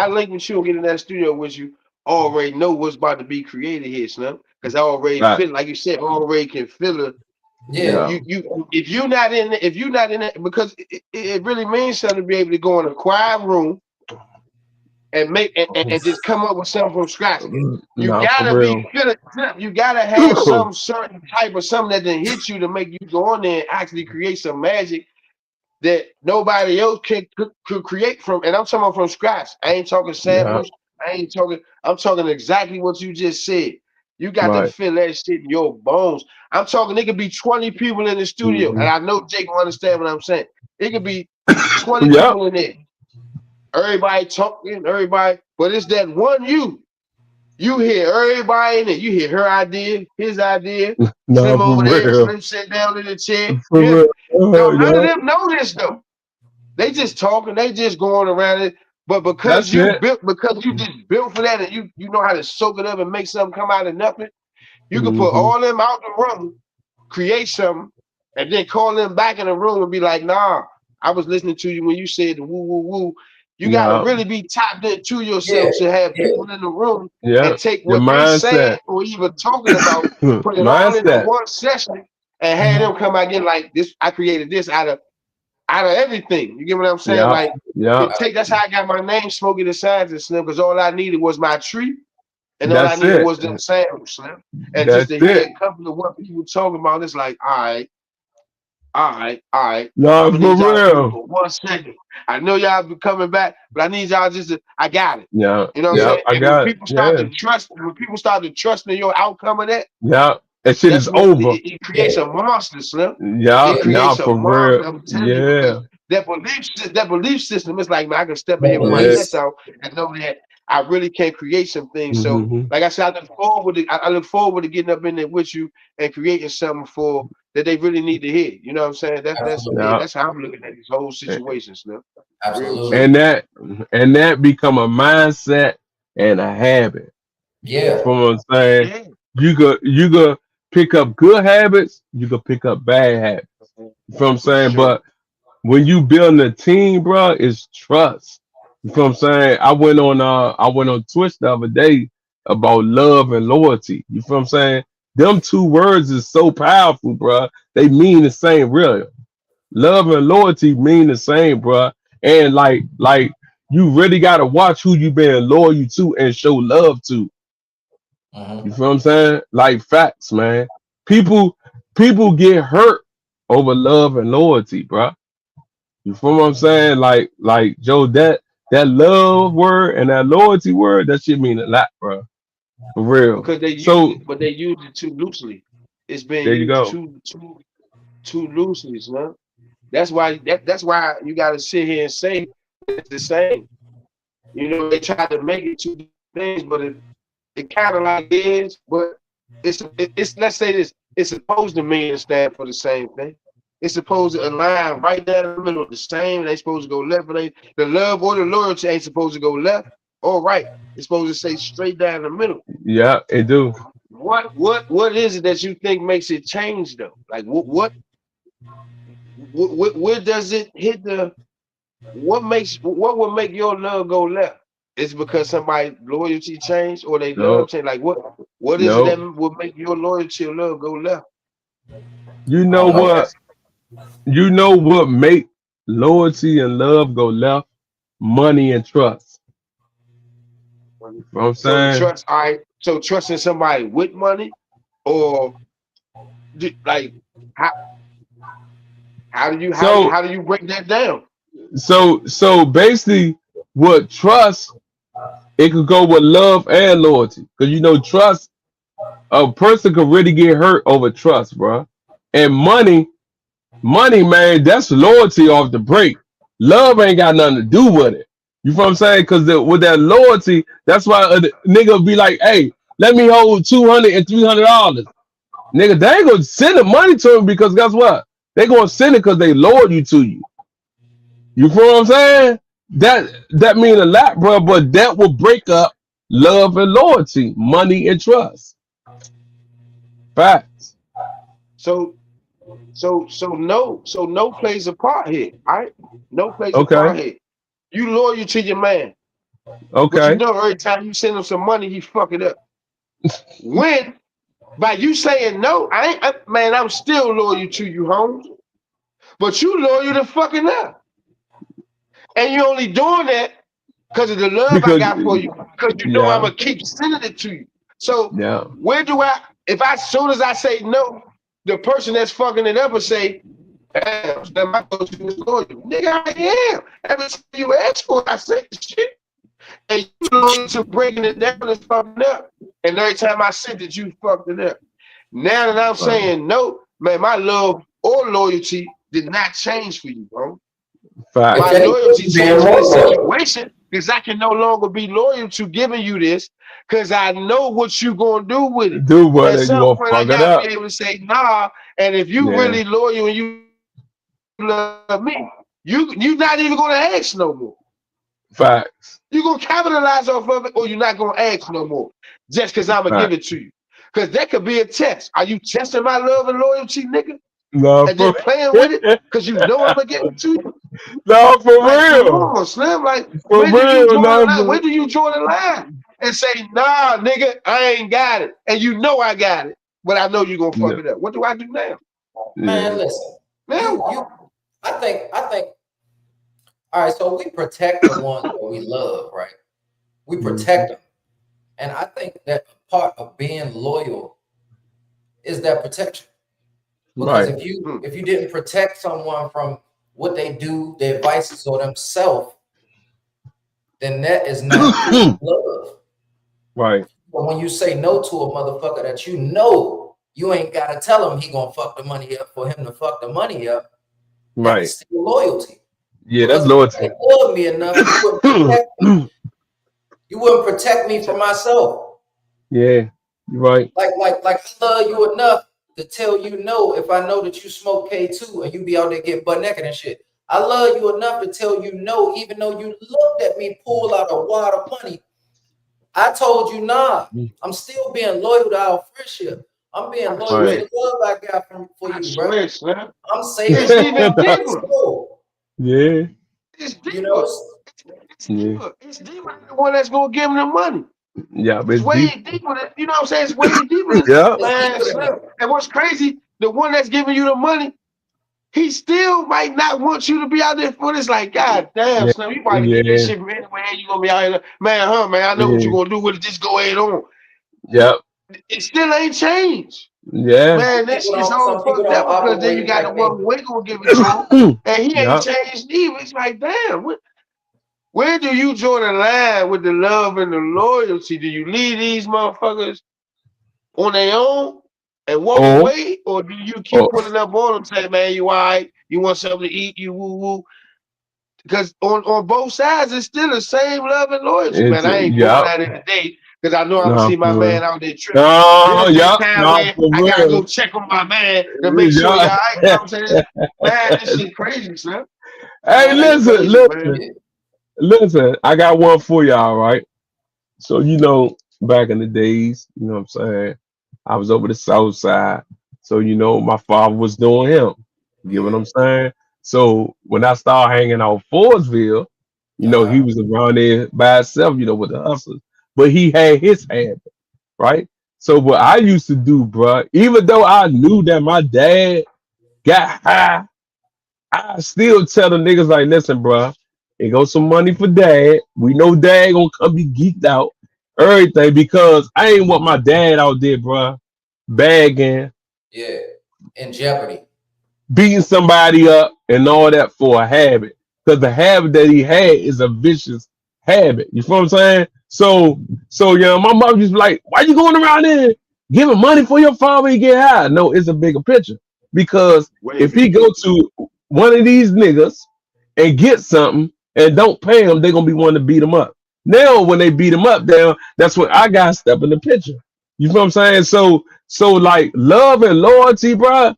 you and get in that studio with you, I already know what's about to be created here, Slim. Because I already Right. feel, like you said, already can feel it. Yeah. Yeah. You if you're not in it, because it really means something to be able to go in a quiet room and make and just come up with something from scratch. You Nah, for gotta be real. good at, you gotta have some certain type of something that then hit you to make you go on there and actually create some magic that nobody else could create from. And I'm talking about from scratch. I ain't talking Yeah. samples. I'm talking exactly what you just said. You got to Right. feel that shit in your bones. I'm talking, it could be 20 people in the studio. Mm-hmm. And I know Jake will understand what I'm saying. It could be 20 Yep. people in there. Everybody talking, everybody, but it's that one you. You hear everybody in it. You hear her idea, his idea. No, Slim for over there, real. Slim sit down in the chair. For You hear real. me? No, none of Yeah. them know this though. They just talking, they just going around it. But because That's you it. built, because you just built for that, and you know how to soak it up and make something come out of nothing, you can put Mm-hmm. all them out the room, create something, and then call them back in the room and be like, nah, I was listening to you when you said the woo woo woo. You gotta Yeah. really be tapped into Yeah, yourself to have yeah. people in the room Yeah. and take Your what they saying mindset. or even talking about, put it all into Mindset. one session and have them come out again like this. I created this out of everything. You get what I'm saying? Yeah. Like Yeah. it take that's how I got my name, Smokey the Scientist, Slim, because all I needed was my tree and all I That's needed it. was them samples, Slim. And just That's to hear it. a couple of what people talking about, it's like, all right. No, I'm gonna for need y'all to do it real. for 1 second. I know y'all be coming back, but I need y'all just to, I got it. Yeah. You know what I'm Yeah. saying? I And when got it. people start Yeah. to trust, when people start to trust in your outcome of that, Yeah. That shit that's is what over. it creates Yeah, a monster, Slim. Yeah. It yeah. Nah, creates a for real. monster. I'm telling you, because Yeah. that belief system is like, man, I can step in That here with my Yeah. belief. chest out and know that I really can create some things. So, Mm-hmm. like I said, I look forward to getting up in there with you and creating something for that they really need to hear. You know what I'm saying? Absolutely, Yeah. That's how I'm looking at this whole situation, Slim. Real absolutely. shit. And that become a mindset and a habit. Yeah, From what I'm saying, Yeah. you could pick up good habits, you could pick up bad habits. You know what I'm For saying? sure. But when you building a team, bro, it's trust. You know what I'm saying? I went on Twitch the other day about love and loyalty. You feel what I'm saying? Them two words is so powerful, bro. They mean the same, really. Love and loyalty mean the same, bro. And like you really gotta watch who you being loyal to and show love to. hmm You feel what I'm saying? Like facts, man. People people get hurt over love and loyalty, bro. You feel what I'm saying? Like Joe, that love word and that loyalty word, that shit mean a lot, bro. For real. Because So they use it too loosely. It's been there you used go. too loosely, man. That's why you gotta sit here and say it's the same. You know, they try to make it two things, but it kind of like is, but it's let's say this, it's supposed to mean and stand for the same thing. It's supposed to align right down the middle, the same. They supposed to go left, but the love or the loyalty ain't supposed to go left or right. It's supposed to stay straight down the middle. Yeah, it do. What is it that you think makes it change though? Like where does it hit the what would make your love go left? Is it because somebody loyalty changed or they love No, changed? Like what is it that no. would make your loyalty or love go left? You I know don't know. what? You know what make loyalty and love go left? Money and trust. You know what I'm So saying? so trusting somebody with money or like how So how do you break that down? so basically what trust, it could go with love and loyalty. Because trust, a person could really get hurt over trust, bro. And money, man, that's loyalty off the break. Love ain't got nothing to do with it. You feel what I'm saying? Because with that loyalty, that's why a nigga be like, hey, let me hold $200 and $300. Nigga, they ain't gonna send the money to him because guess what? They gonna send it because they loyal you to you. You feel what I'm saying? That mean a lot, bro. But that will break up love and loyalty, money and trust. Facts. So no plays a part here. All right, no plays a Okay. part here. You loyal to your man, but you Okay. know every time you send him some money, he fuck it up. When by you saying no, man, I'm still loyal to you, Holmes. But you loyal to fucking up, and you only doing that because of the love I Because got for you. Because you know I'm yeah, gonna keep sending it to you. So yeah. where do I? If as soon as I say no, the person that's fucking it up will say, damn, Slim, I thought you was loyal. Nigga, I am. Every time you ask for it, I say the shit. And you loyal to breaking it down and fucking up. And every time I sent it, you fucked it up. Now that I'm uh, saying no, man, my love or loyalty did not change for you, bro. If My Facts. anything, loyalty you being changed in more this loyal. situation because I can no longer be loyal to giving you this because I know what you gonna do with it. Do what At you some gonna point, I fuck it gotta be up. able to say nah. And if you Yeah, really loyal and you love me, you not even gonna ask no more. facts. You're gonna capitalize off of it, or you're not gonna ask no more. Just because I'm gonna give Facts. it to you. Because that could be a test. Are you testing my love and loyalty, nigga? No, And for then playing with it because you know I'm gonna give it to you? no, for Like, come real. on, Slim. Like, For when do you real, draw the no, line? for, When do you draw the line and say, nah, nigga, I ain't got it. And you know I got it, but I know you're gonna fuck yeah, it up. What do I do now? Man, yeah. listen. Now, I think. All right, so we protect the ones that we love, right? We Mhm. protect them, and I think that part of being loyal is that protection. Because Right. hmm, if you didn't protect someone from what they do, their vices or themselves, then that is not true love. Right. But when you say no to a motherfucker that you know you ain't gotta tell him he gonna fuck the money up for him to fuck the money up, Right. that's still loyalty. Yeah, that's Because if you loyalty. ain't love me enough, you wouldn't protect me. You wouldn't protect me from myself. Yeah, you're right. Like I love you enough to tell you no if I know that you smoke K2 and you be out there getting butt naked and shit. I love you enough to tell you no, even though you looked at me pull out a wad of money. I told you nah. I'm still being loyal to our friendship. I'm being I loyal to Right. swear, the love I got for I you, bro. swear, Slim. I'm saving It's you even from deeper. myself. Yeah. It's You know, deeper. It's Yeah. deeper. It's deeper than the one that's gonna give him the money. Yeah, but It's it's deep. way deeper than, you know what I'm saying? It's way deeper than, Yeah. it's man, deeper than Slim. that. And what's crazy, the one that's giving you the money, he still might not want you to be out there for this. Like, God damn, Yeah. Slim, you about to get this Yeah. shit from anywhere. You gonna be out here, man, man, I know what you Yeah. gonna do with it. Just go ahead on. Yep. It still ain't changed. Yeah. Man, this shit's all Some people fucked don't up because then you operate got the like one they who ain't gonna give it to him. And he ain't Yep. changed either. It's like, damn, where do you draw the line with the love and the loyalty? Do you leave these motherfuckers on their own and walk Oh. away, or do you keep Oh. putting up on them, say, man, you all right? You want something to eat? You woo woo? Because on both sides, it's still the same love and loyalty, It's man. I ain't going yep. at it today because I know I'm gonna Nah, see my for real. man out there tripping. Then No, there's been yep. time Nah, where for I gotta go real. check on my man to make sure y'all Yeah. all right. You know what I'm saying? Man, this shit crazy, son. Hey, man, It's listen, crazy, man. listen, listen. I got one for y'all, right? So back in the days, you know what I'm saying? I was over the south side. So my father was doing him. You get what yeah. I'm saying? So when I started hanging out Fordsville, he Uh-huh. was around there by himself, with the hustlers. But he had his habit, right? So what I used to do, bruh, even though I knew that my dad got high, I still tell the niggas like, listen, bruh, here goes some money for dad. We know dad gonna come be geeked out, everything, because I ain't want my dad out there, bruh, bagging, Yeah. In jeopardy. beating somebody up, and all that for a habit. Because the habit that he had is a vicious habit. You feel what I'm saying? So my mom just be like, why you going around there giving money for your father to get high? No, it's a bigger picture. Because Way if bigger he go picture. to one of these niggas and get something and don't pay him, they're gonna be wanting to beat him up. Now, when they beat him up down, that's when I got to step in the picture. You feel what I'm saying? So like love and loyalty, bro.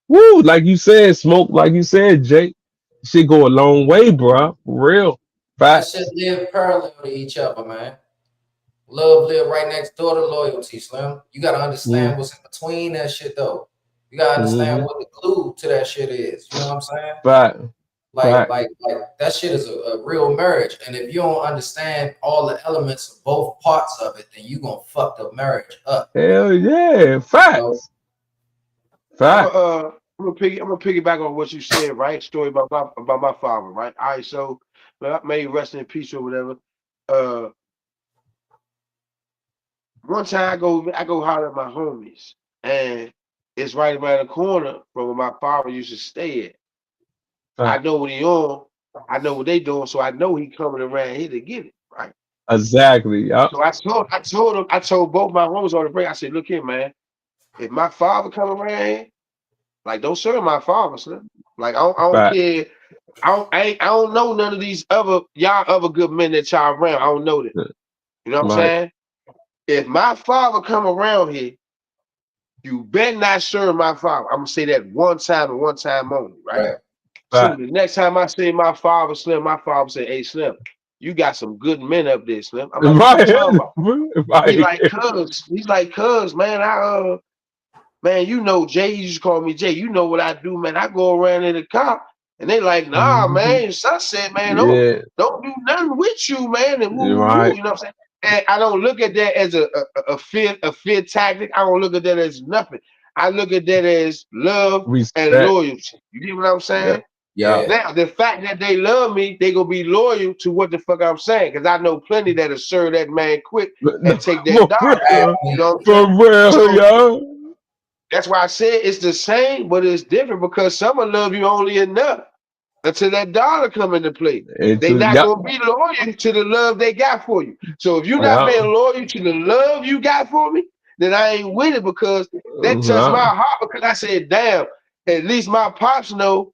Woo, like you said, smoke, like you said, Jake, shit go a long way, bro. For real. That shit Facts. live parallel to each other, man. Love live right next door to loyalty, Slim. You gotta Mm-hmm. understand what's in between that shit though. You gotta understand Mm-hmm. what the glue to that shit is. You know what I'm saying? Fact. Like, Fact. like, like that shit is a real marriage. And if you don't understand all the elements of both parts of it, then you gonna fuck the marriage up. Hell yeah. You know? Facts. I'm Fact. gonna I'm gonna piggyback on what you said, right? Story about my father, right? All right, so may he rest in peace or whatever. Uh, one time I go holler at my homies, and it's right around the corner from where my father used to stay at. I Fact. know what he on, I know what they doing, so I know he coming around here to get it, right? Exactly. Yup. So I told both my homies on the break. I said, look here, man. If my father come around here, like don't serve my father, son. Like I don't Fact. care. I don't know none of these other good men that y'all around. I don't know them. You know what I'm Right. saying? If my father come around here, you better not serve my father. I'm gonna say that one time and one time only, right? Right. So Right. the next time I see my father, Slim, my father say, "Hey, Slim, you got some good men up there, Slim." I'm like, "What you talking Right. about?" He Right. like, "Cuz," he's like, "Cuz, man, man, you know, Jay, you just call me Jay. You know what I do, man. I go around in the car, and they like, nah, Mhm. man. Son said, man, Yeah. don't do nothing with you, man, and woo, You're woo, woo. right. You know what I'm saying? And I don't look at that as a fear tactic. I don't look at that as nothing. I look at that as love and Respect. loyalty. You get what I'm Yeah. saying? Yeah. Yeah. Now, the fact that they love me, they gonna be loyal to what the fuck I'm saying, because I know plenty that'll serve that man quick and take that For dollar. real. You know what I'm For saying? real, So yo. that's why I said it's the same, but it's different because some will love you only enough until that dollar come into play. It's They not yep. gonna be loyal to the love they got for you. So if you're not Yeah. being loyal to the love you got for me, then I ain't with it because that touched Yeah. my heart because I said, damn, at least my pops know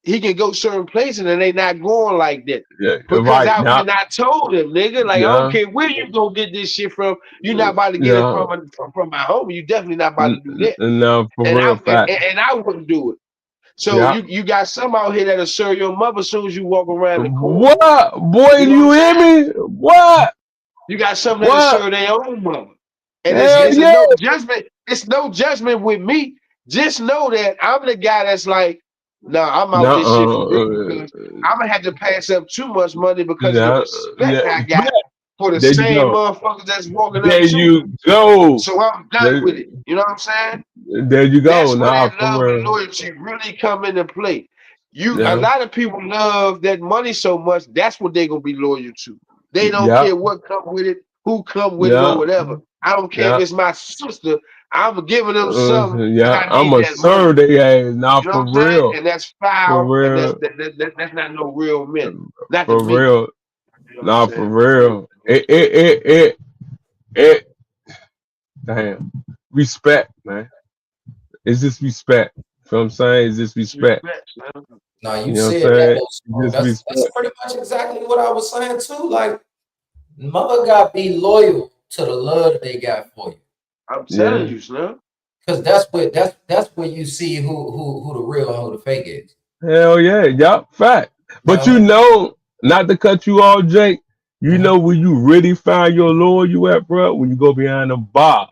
he can go certain places and they not going like that. Yeah. Because Right. I Yeah. when I told him, nigga, like I don't Yeah. care where you go get this shit from, you're not about to get it Yeah. from my homie. You definitely not about to do that. No, for And real I fact. and I wouldn't do it. So Yeah. you got some out here that'll serve your mother as soon as you walk around the corner. What? Boy, You do know what I'm you hear saying? me? What? You got some that'll What? serve their own mother. And Hell it's a yeah. no judgment. It's no judgment with me. Just know that I'm the guy that's like, nah, I'm out this shit for real No. because I'm gonna have to pass up too much money because of the Yeah. respect Yeah. I got for the There you same go. motherfuckers that's walking There up to me. you go. So I'm done There, with it. You know what I'm saying? there you go. That's where Nah, that for love and real. loyalty really come into play. A Yeah. lot of people love that money so much. That's what they gonna be loyal to. They don't Yeah. care what come with it, who come with it, or Yeah. whatever. I don't care if Yeah. it's my sister. I'm giving them something because Yeah. I I'm need a that money. serve they ass. Nah, You know for what I'm saying? real. And that's For foul, and real. that's not no real men. Not to For me. real. You know what I'm Nah, for saying? real. It. Damn. Respect, man. It's just respect. You know what I'm saying? It's just It's respect. respect, man. Now you You know what said I'm that saying? little It's smoke. just That's respect. pretty much exactly what I was saying too. Like mother got to be loyal to the love that they got for you, I'm telling Yeah. you, Slim. because that's where you see who the real and who the fake is. Hell yeah. Yup. Fact. You But know you what know, not to cut you off, Jake, I you mean? know where you really find your Lord you at, bro? When you go behind the bars.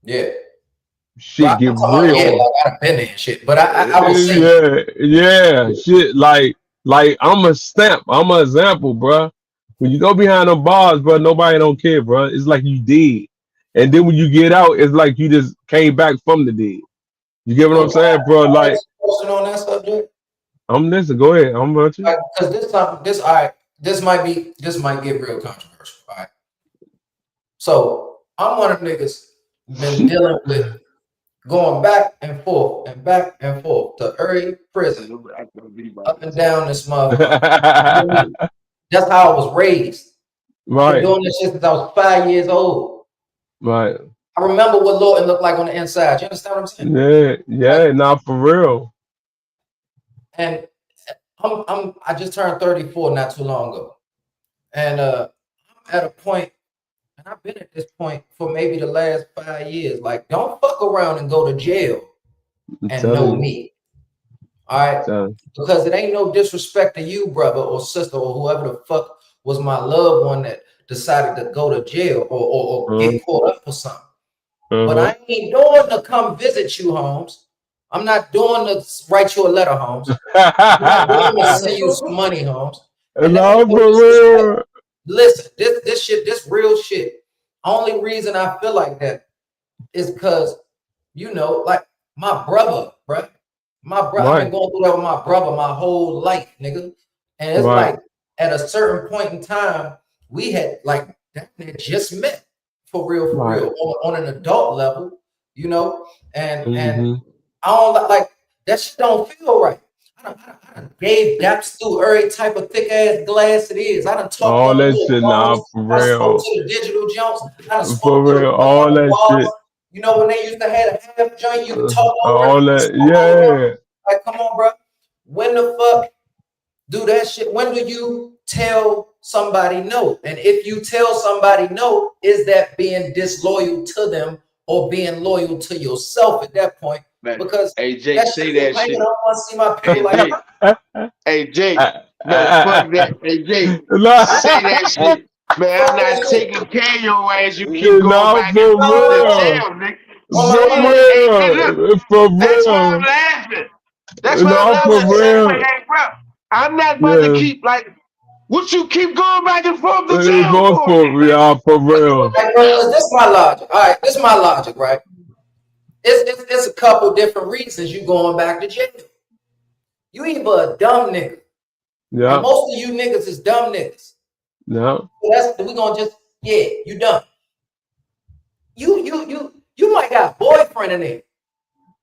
Yeah. But Shit I'm get talking about yeah, real. like I've been there and shit. But I would say Yeah, yeah, shit. Like I'm a stamp. I'm an example, bro. When you go behind the bars, bro, nobody don't care, bro. It's like you did, and then when you get out, it's like you just came back from the dead. You get what I'm so saying, bro? can I Like ask a question on that subject. I'm listening. Go ahead. I'm about you. Like, because this all right, this might get real controversial. All right. So I'm one of the niggas been dealing with going back and forth to every prison up and down this motherfucker. You know what I mean? That's how I was raised. I've been Right, doing this shit since I was 5 years old. right. I remember what Lawton looked like on the inside. You understand what I'm saying? Yeah, Like, yeah. Not for real. and I just turned 34 not too long ago. And I'm at a point, and I've been at this point for maybe the last 5 years. Like, don't fuck around and go to jail I'm and telling know you. me. All right. Telling Because it ain't no disrespect to you, brother or sister, or whoever the fuck was my loved one that decided to go to jail or you. get caught up for something. But Uh-huh. I ain't doing to come visit you, Holmes. I'm not doing to write you a letter, Holmes. I'm not doing to send you some money, Holmes. And that No, ain't no for disrespect. real. Listen, this shit, this real shit. Only reason I feel like that is because, like my brother, bruh. I've been Right, going through that with my brother my whole life, nigga. And it's right, like at a certain point in time, we had like that nigga just met for right. real, on an adult level, you know. And Mm-hmm. I don't like that shit don't feel right. I done gave daps through every type of thick ass glass it is. I done talked All on that little shit, nah, phones. for I done spoke real. to the digital jumps. I done For spoke to real, on all the that shit. walls. You know when they used to have a half joint, you could talk over it, All you could that, smoke over it. yeah. Like, come on, bro. When the fuck do that shit? When do you tell somebody no? And if you tell somebody no, is that being disloyal to them or being loyal to yourself at that point? Man, Because hey Jake, that say shit is that pain. I shit. don't want to see my people Hey like Jake, hey Jake. No, fuck that. Hey Jake, say that shit. Man, I'm fuck that not shit. taking care of your ass. You keep going No, back and for forth to real. jail, nigga. On my For mama. Hey, look, real. For that's why I'm real. laughing. That's why I'm No, laughing for the same way. real. Hey, bro, I'm not about to Yeah. keep like what you keep going back and forth to jail Both for, for nigga. y'all, for What real. Like, bro, this is my logic. All right, this is my logic, right? It's a couple different reasons you going back to jail. You either a dumb nigga, and Yeah. most of you niggas is dumb niggas. Yeah. So that's we gonna just you dumb. You might got a boyfriend in there.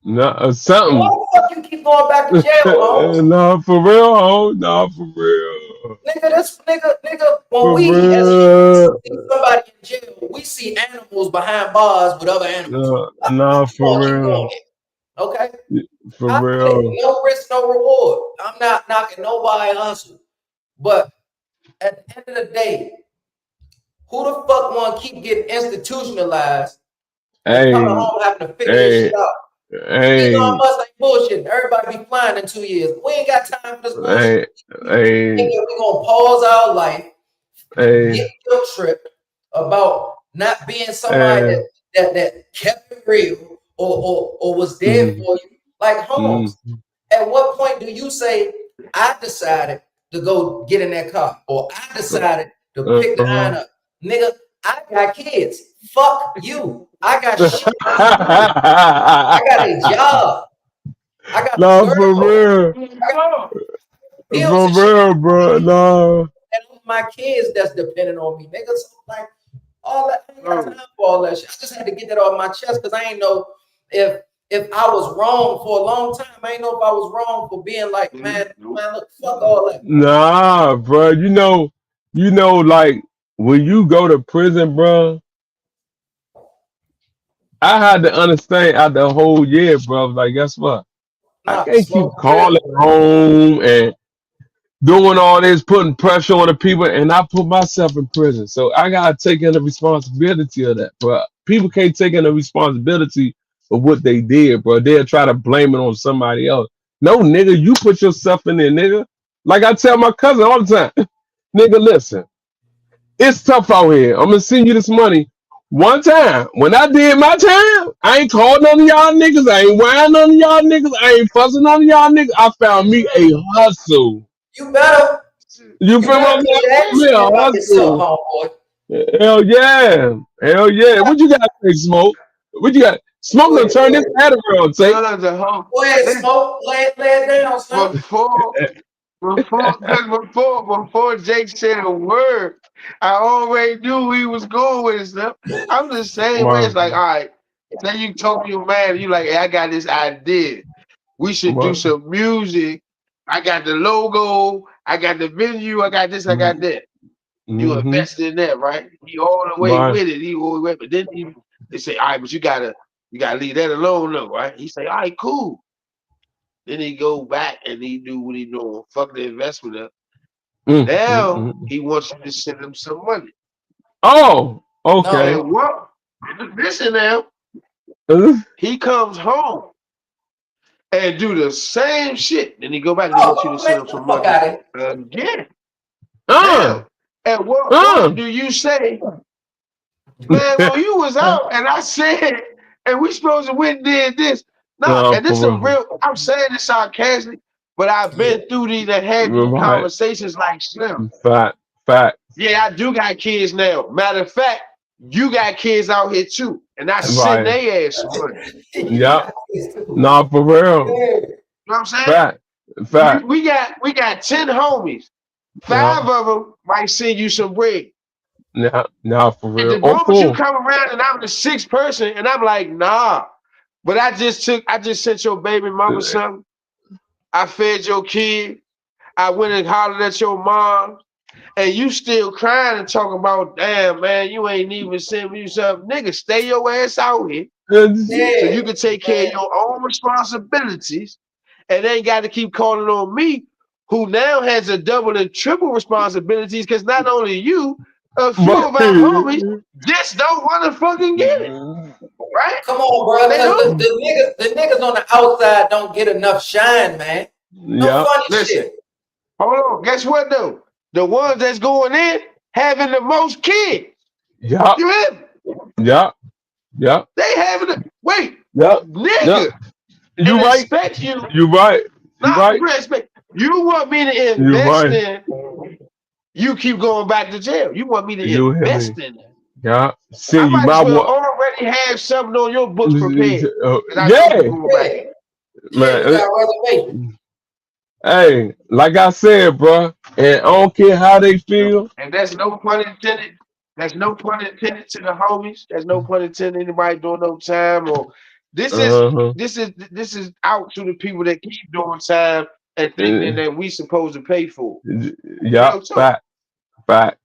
No, So why something. the fuck you keep going back to jail, Holmes? No, for real, ho. No, for real. Nigga, this nigga, when For we as real. humans see somebody in jail, we see animals behind bars with other animals. No, no, You for gonna keep real. going there. Okay? For I get it. real. No risk, no reward. I'm not knocking nobody hustle. But at the end of the day, who the fuck want to keep getting institutionalized and coming Hey, home having to figure this shit hey, out? Elon hey, Musk ain't bullshit. Everybody be flying in 2 years. We ain't got time for this bullshit. hey, hey, We gonna pause our life, hey, get guilt tripped about not being somebody hey. that kept it real or was there Mm, for you. Like mm, Holmes, at what point do you say, I decided to go get in that car, or I decided to pick the uh-huh. iron up? Nigga, I got kids. Fuck you. I got shit to do. I got a job. I got a No, for girl. real. I got bills For and shit. real, bro. No. And my kids that's depending on me. Nigga, so like all that, I ain't got bro, time for all that shit. I just had to get that off my chest because I ain't know if I was wrong for a long time. I ain't know if I was wrong for being like, man, look, fuck all that. Nah, bro. Like when you go to prison, bro, I had to understand after a whole year, bro. Like, guess what? I Nah, can't keep smoke real. calling home and doing all this, putting pressure on the people, and I put myself in prison. So I gotta take in the responsibility of that, bro. People can't take in the responsibility of what they did, bro. They'll try to blame it on somebody else. No, nigga, you put yourself in there, nigga. Like I tell my cousin all the time, nigga, listen, it's tough out here. I'm gonna send you this money. One time, when I did my time, I ain't called none of y'all niggas. I ain't whining none of y'all niggas. I ain't fussing none of y'all niggas. I found me a hustle. You better, You feel what I'm get saying? your ass Me a in by yourself, hustle. homeboy. Hell yeah. Hell yeah. What you got to say, Smoke? What you got? Smoke Go gonna ahead, turn this head around, take. no, the whole go ahead, listen, smoke. Lay it down, son. before before Jake said a word, I already knew he was going with his stuff. I'm the same way. It's Wow. like, all right, then you told your man, you like, hey, I got this idea. We should do Wow. some music. I got the logo, I got the venue, I got this, I got that. You Mm-hmm. invested in that, right? He all the way Right. with it. He all the way, but then they say, all right, but you gotta leave that alone, though, right? He say, all right, cool. Then he go back and he do what he doing. Fuck the investment up. Now Mm-hmm. he wants you to send him some money. Oh, No. okay. And what? Listen now, Uh, he comes home and do the same shit. Then he go back and he wants you to Oh, man, send him get the some fuck money out of here. again. uh, Now, at what uh. point do you say, man, when you was out and I said, and we supposed to went and did this? Nah, No, and this for a real. real, I'm saying this sarcastically, but I've Yeah. been through these and had these Right. conversations like Slim. Fact. Fact. Yeah, I do got kids now. Matter of fact, you got kids out here too. And I send Right. their ass some money. You Yep. got this too. No, for real. Yeah. You know what I'm saying? Fact. Fact. We got 10 homies. Yeah. 5 of them might send you some bread. Yeah. No, for At real. the On moment you full. come around and I'm the 6th person, and I'm like, nah. But I just sent your baby mama something. I fed your kid. I went and hollered at your mom. And you still crying and talking about, damn, man, you ain't even sent me something. Nigga, stay your ass out here so Yeah. you can take care of your own responsibilities and ain't got to keep calling on me who now has a double and triple responsibilities because not only you, a few of But our homies just don't want to fucking get it, right? Come on, bro, They because don't. the niggas on the outside don't get enough shine, man. No yeah, funny Listen, shit. hold on. Guess what though? The ones that's going in having the most kids. yeah, You hear me? yeah, yeah, They having the wait, yeah, yeah. nigga. You And right. expect you, You right. You not right. for expect. You want me to You invest right. in? You keep going back to jail. You want me to You hear me? invest in it? Yeah. I Send you might as my well what? already have something on your books prepared that I know you Yeah, going back. Yeah, yeah, you man. got reservations. Hey, like I said, bro, and I don't care how they feel. And that's no pun intended. That's no pun intended to the homies. That's no pun intended to anybody doing no time or this is Uh-huh. this is out to the people that keep doing time and thinking Uh, that we supposed to pay for. yeah, Real talk. fact, fact,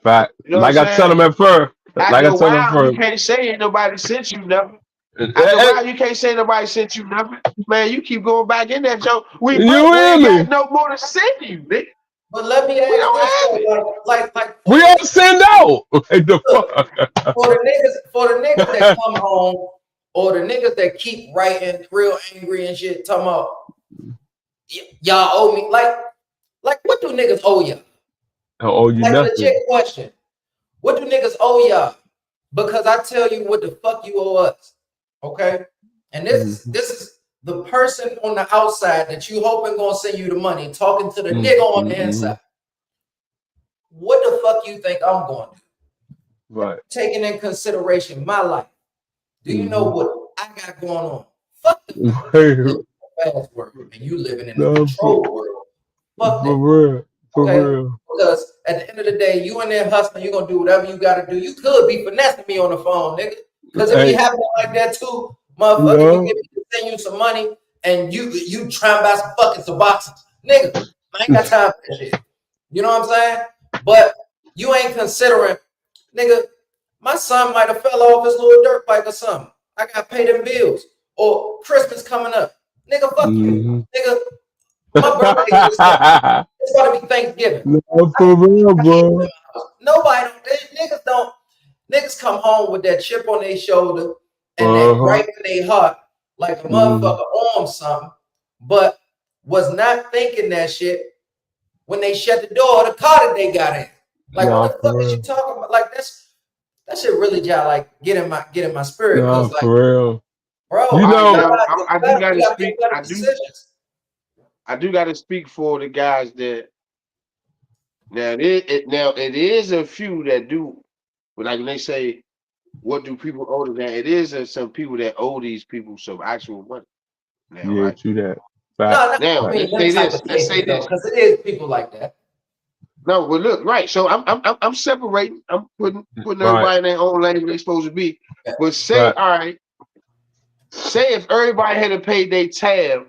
fact. You know what I'm Like I tell saying? them at first. Like After I a tell them while, you first. can't say ain't nobody sent you nothing. After a Hey, while, you can't say nobody sent you nothing. Man, you keep going back in that joke. We you broke. We hear ain't got me? no more to send you, nigga. But let me We ask don't this have though, it. like We all send out. Like the look, fuck. for the niggas that come home or the niggas that keep writing real angry and shit, talking about y'all owe me. Like what do niggas owe y'all? I owe you Like legit nothing. question. What do niggas owe y'all? Because I tell you what the fuck you owe us. Okay? And Mhm, this is the person on the outside that you hoping gonna send you the money talking to the mhm, nigga on the mhm. inside. What the fuck you think I'm going to do? Right. Taking in consideration my life. Do you know Mhm. what I got going on? Fuck the fact that you live for, in a fast world and you living in a no, controlled world. Fuck that. real. For Okay? real. Because at the end of the day, you in there hustling, you're gonna do whatever you gotta do. You could be finessing me on the phone, nigga. Because it be Hey, happening like that too, motherfucker. You no. get me to send you some money and you try and buy some fucking Suboxone. Nigga, I ain't got time for that shit. You know what I'm saying? But you ain't considering, nigga, my son might have fell off his little dirt bike or something. I gotta pay them bills. Or Christmas coming up. Nigga, fuck you. Mhm. Nigga, my birthday in December. It's about to be Thanksgiving. No, for real, bro. Nobody, niggas don't, niggas come home with that chip on their shoulder and that Uh-huh. gripe in their heart like a Mhm. motherfucker on something, but was not thinking that shit when they shut the door of the car that they got in. Like, what Nah, the for fuck is you real. talking about? Like, that shit really just like get in my spirit Nah, because, like, for real. bro, You All right, you know, now gotta do I do better. got You to gotta make speak. better decisions. I do got to speak for the guys that now it is a few that do, but like when they say, what do people owe to that? It is some people that owe these people some actual money now, yeah, right? true that. Fact, No, Now I fact. mean let's them say type this. of Let's say cases though, this. because it is people like that. No, well, look, right. So I'm separating. I'm putting Right, everybody in their own lane where they're supposed to be. Yeah. But say, right. all right, say if everybody had to pay their tab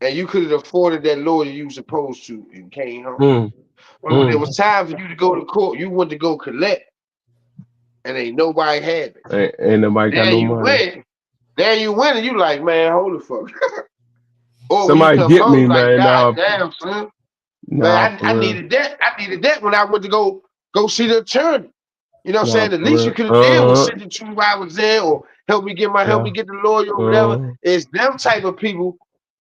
and you could have afforded that lawyer you was supposed to and came home. Mm, Well, when it mm. was time for you to go to court, you went to go collect, and ain't nobody had it. Ain't nobody got Now no you money. win. Now you win, and you like, man, hold the fuck. Or when you Somebody come get home, me, you like, man. God Nah, damn, son. nah, Man, for I real. needed that. I needed that when I went to go see the attorney. You know what I'm Nah, saying? The for least you real. could have did was Uh-huh. sit the 2 hours there or help me get Yeah. the lawyer or whatever. Uh-huh. It's them type of people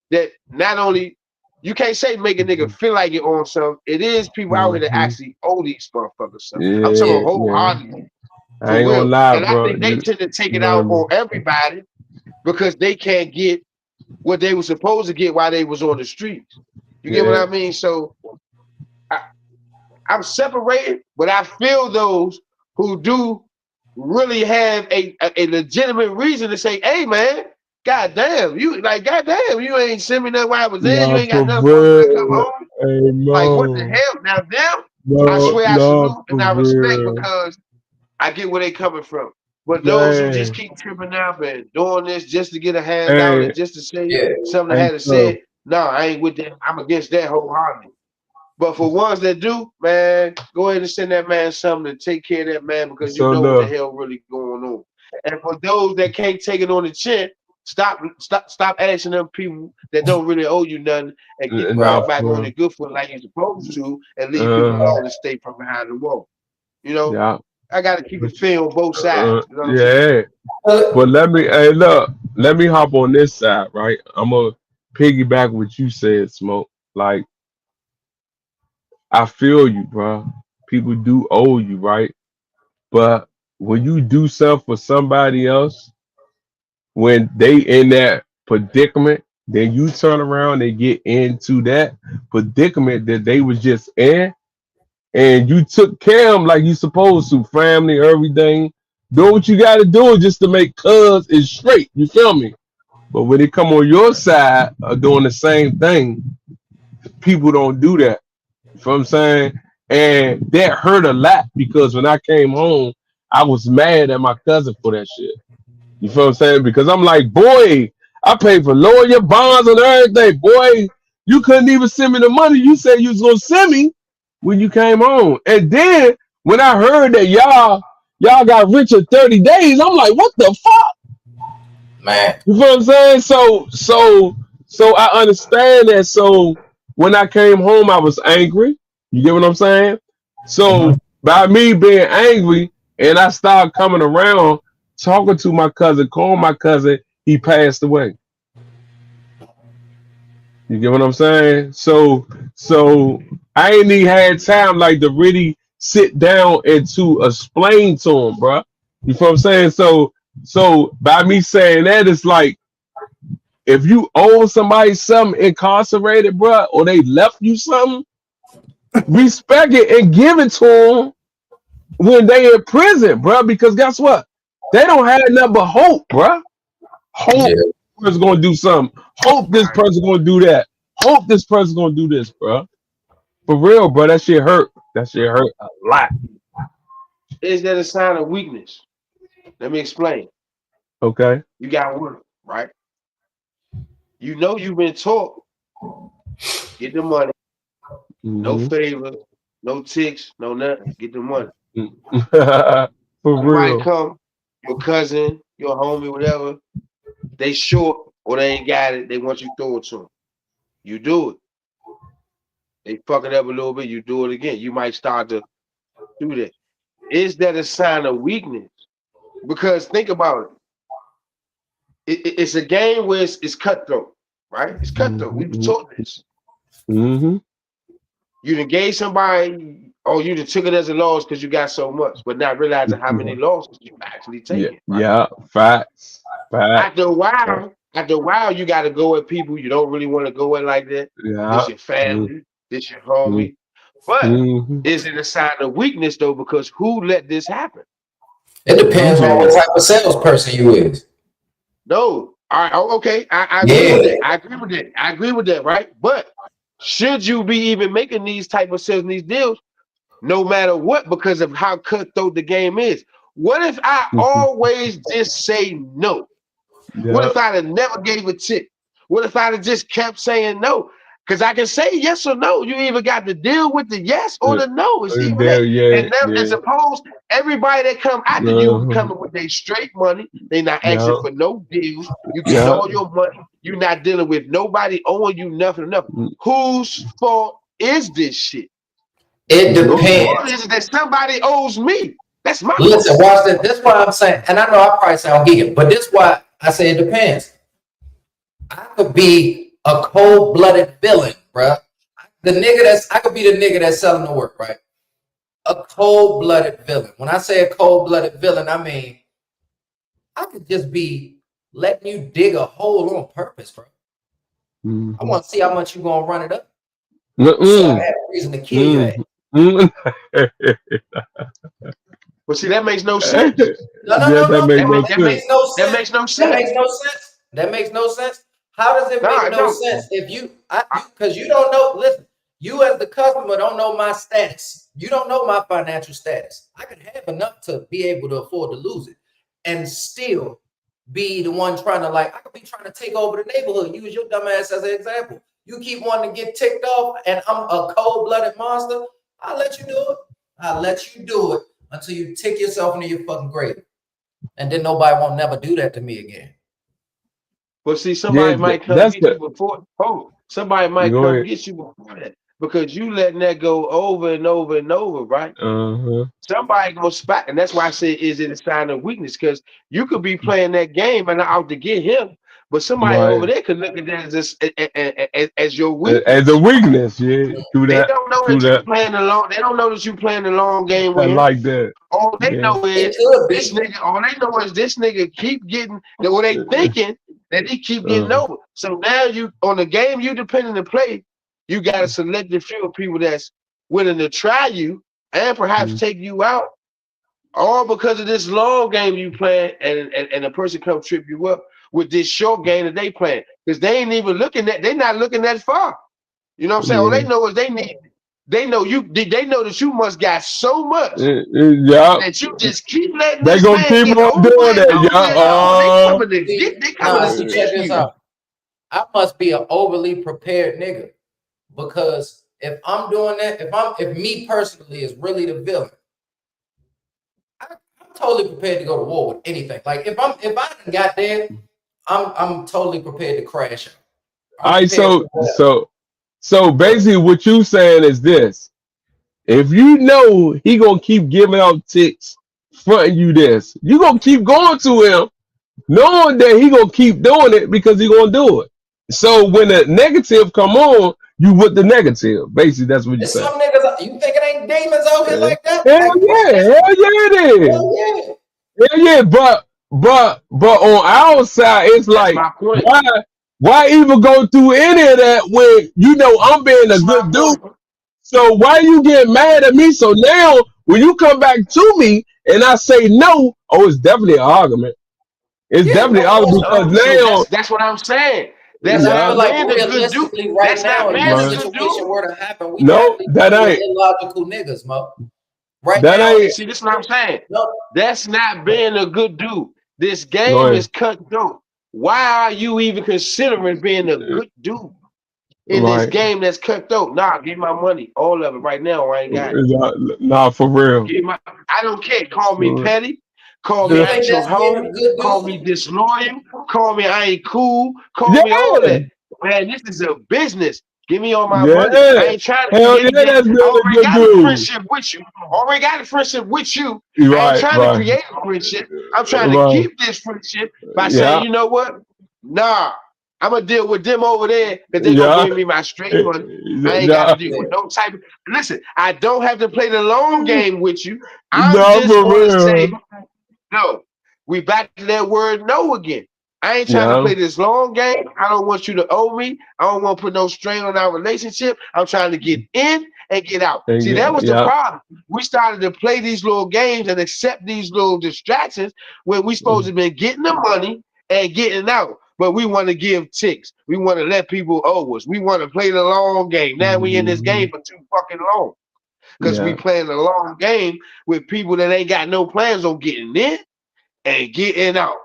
that not only you can't say make a nigga feel like you own something. It is people out here that Mm-hmm. actually owe these motherfuckers something. I'm talking Yeah. about Yeah, yeah. wholeheartedly, I for ain't gonna real. lie, And I bro. think they tend to take it You heard out me. on everybody because they can't get what they were supposed to get while they was on the streets. You get what Yeah. I mean? So I, I'm separated, but I feel those who do really have a legitimate reason to say, hey man, goddamn, you ain't send me nothing while I was there, you Nah, ain't got for nothing for me when I come real. home. Hey, Like what the no. hell? Now them, I No, swear I no, salute for and I respect real. because I get where they coming from. But those who just Man. keep tripping out and doing this just to get a handout and Hey, just to say Yeah. something I hey, had to tough. say, no, I ain't with that. I'm against that wholeheartedly. But for ones that do, man, go ahead and send that man something to take care of that man because you So know what the look. hell really going on. And for those that can't take it on the chin, Stop asking them people that don't really owe you nothing and get Nah, back on for the good foot like you're supposed to, and leave people uh, alone and stay from behind the wall. You know, yeah, I got to keep it fair on both sides. You know what I'm saying? yeah. But hey, look, let me hop on this side, right? I'm gonna piggyback what you said, Smoke. Like, I feel you, bro. People do owe you, right? But when you do something for somebody else, when they in that predicament, then you turn around and get into that predicament that they was just in, and you took care of them like you supposed to, family, everything. Do what you got to do just to make cuz is straight. You feel me? But when they come on your side of doing the same thing, people don't do that. You feel what I'm saying? And that hurt a lot because when I came home, I was mad at my cousin for that shit. You feel what I'm saying? Because I'm like, boy, I paid for lawyer bonds and everything. Boy, you couldn't even send me the money you said you was gonna send me when you came home. And then when I heard that y'all got rich in 30 days, I'm like, what the fuck? Man. You feel what I'm saying? So I understand that. So when I came home, I was angry. You get what I'm saying? Mhm. So by me being angry, and I started coming around, talking to my cousin, calling my cousin, he passed away. You get what I'm saying? So I ain't even had time like to really sit down and to explain to him, bro. You feel what I'm saying? So by me saying that, it's like if you owe somebody something incarcerated, bro, or they left you something, respect it and give it to them when they in prison, bro. Because guess what? They don't have nothing but hope, bro. Hope Yeah. this person's gonna do something. Hope this person's gonna do that. Hope this person's gonna do this, bro. For real, bro. That shit hurt. That shit hurt a lot. Is that a sign of weakness? Let me explain. Okay. You got work, right? You know you've been taught. Get the money, no Mm-hmm. favors, no ticks, no nothing. Get the money. For Somebody real. come, your cousin, your homie, whatever. They short or they ain't got it. They want you to throw it to them. You do it. They fuck it up a little bit. You do it again. You might start to do that. Is that a sign of weakness? Because think about it's a game where it's cutthroat, right? It's cutthroat. We've Mm-hmm. taught this. Mm-hmm. You done gave somebody, or you done took it as a loss because you got so much, but not realizing how many losses you actually Yeah. taking, right? Yeah. Facts. Facts. After a while, you got to go at people you don't really want to go at like that. Yeah. This your family, this your homie. But Mm-hmm. is it a sign of weakness though? Because who let this happen? It You depends on what did. type of salesperson you is. No. All right. Oh, okay. I agree with Yeah. that. I agree with that. Right. But should you be even making these type of sales and these deals, no matter what, because of how cutthroat the game is? What if I Mhm. always just say no? What Yeah. if I'd have never gave a tip? What if I'd have just kept saying no? Because I can say yes or no. You either got to deal with the yes or the no. It's even that. There. Yeah. And now, and Yeah. suppose everybody that come after you Uh-huh. coming with their straight money. They not asking Yeah. for no deals. You getting Yeah. all your money. You're not dealing with nobody owing you nothing. Nothing. Whose fault is this shit? It It's your Whose fault. fault depends. is it that somebody owes me? That's my fault. Listen, watch this. This is why I'm saying, and I know I probably sound geeky, but this is why I say it depends. I could be a cold-blooded villain, bruh. I could be the nigga that's selling the work, right? A cold-blooded villain. When I say a cold-blooded villain, I mean I could just be letting you dig a hole on purpose, bro. I Mm-hmm. want to see how much you gonna run it up, so I Mm-mm. have a reason to kill your ass. Mm-mm. Mm-mm. But see, that makes no sense. No, no, Yeah, no, that no. make That no make That that makes sense. make no that sense. makes no That sense. makes no sense. That makes no sense. How does it No, make I no don't. sense if because you don't know? Listen, you as the customer don't know my status. You don't know my financial status. I could have enough to be able to afford to lose it, and still be the one trying to I could be trying to take over the neighborhood. Use your dumb ass as an example. You keep wanting to get ticked off, and I'm a cold-blooded monster. I'll let you do it. I'll let you do it until you tick yourself into your fucking grave. And then nobody won't never do that to me again. But see, Yeah, somebody might come that's get you the. before. Oh, somebody You might go come ahead. get you before that because you letting that go over and over and over, right? Uh-huh. Somebody gonna spot, and that's why I say, is it a sign of weakness? Because you could be playing that game and out to get him, but somebody over Right. there could look at that as your As a weakness. weakness, yeah. Through They that. don't know Through that you that. playing the long. They don't know that you playing the long game I with him. like that. All they Yeah. know It is could this be. nigga. All they know is this nigga keep getting. What they thinking that he keep getting Uh, over. So now you on the game you depending to play. You got a selected few of people that's willing to try you and perhaps mm, take you out, all because of this long game you playing, and a person come trip you up with this short game that they playing because they ain't even looking at. They not looking that far. You know what I'm saying? All they yeah. know is they need. They know you. They know that you must got so much Yeah. that you just keep letting They this gonna man keep get on over doing and that. over and over. They Yeah. coming to See, get. They coming nah, to see, get check this you. out. I must be an overly prepared nigga because if I'm doing that, if me personally is really the villain, I'm totally prepared to go to war with anything. Like if I done got there, I'm totally prepared to crash out. I'm All right, prepared for whatever. so basically what you saying is this. If you know he gonna keep giving out ticks, fronting you this, you gonna keep going to him, knowing that he gonna keep doing it because he gonna do it. So when the negative come on, you with the negative. Basically, that's what you There's say. some niggas. You think it ain't demons out here Yeah. like that? Hell Like fuck yeah, that. hell yeah it is. Hell yeah. Hell yeah, but on our side, it's That's like my point. why even go through any of that when you know I'm being a That's my good dude? point. So why you get mad at me? So now when you come back to me and I say no, oh, it's definitely an argument. It's Yeah, definitely of an course. argument because No, so now, that's what I'm saying. That's Because I feel not yeah, like being a good dude. realistically, right That's now, not if being that a right. good situation dude. were to happen, we No, definitely that dealing with ain't illogical niggas, Mo. Right that now, ain't See, this is what I'm saying. no, That's not being a good dude. This go game ahead. is cutthroat. Why are you even considering being a good dude in this Right. game that's cutthroat? Nah, give my money, all of it right now. Or I ain't got it. Nah, for real. Give my. I don't care. Call me For petty. Call you me real. I think ain't your that's being a homie. good Call me dude? disloyal. Call me I ain't cool. Call me all Yeah, that. Man, this is a business. Give me all my money. I yeah. ain't trying to Hell create yeah, that. that's I being a already good got a dude. friendship with you. Already got a friendship with you. I ain't Right, trying to right, create a friendship. I'm trying to right. keep this friendship by saying, Yeah, you know what? Nah, I'm gonna deal with them over there because they gonna yeah, bring me my straight money. I ain't got to yeah. deal Yeah. with no type of. Listen, I don't have to play the long game with you. I'm No, just for gonna say real. no. We back to that word no again. I ain't trying to Yeah. play this long game. I don't want you to owe me. I don't want to put no strain on our relationship. I'm trying to get in and get out. See, that was the Yeah. problem. We started to play these little games and accept these little distractions when we supposed to be getting the money and getting out. But we want to give ticks. We want to let people owe us. We want to play the long game. Now we in this game Mhm. for too fucking long because we Yeah. playing the long game with people that ain't got no plans on getting in and getting out,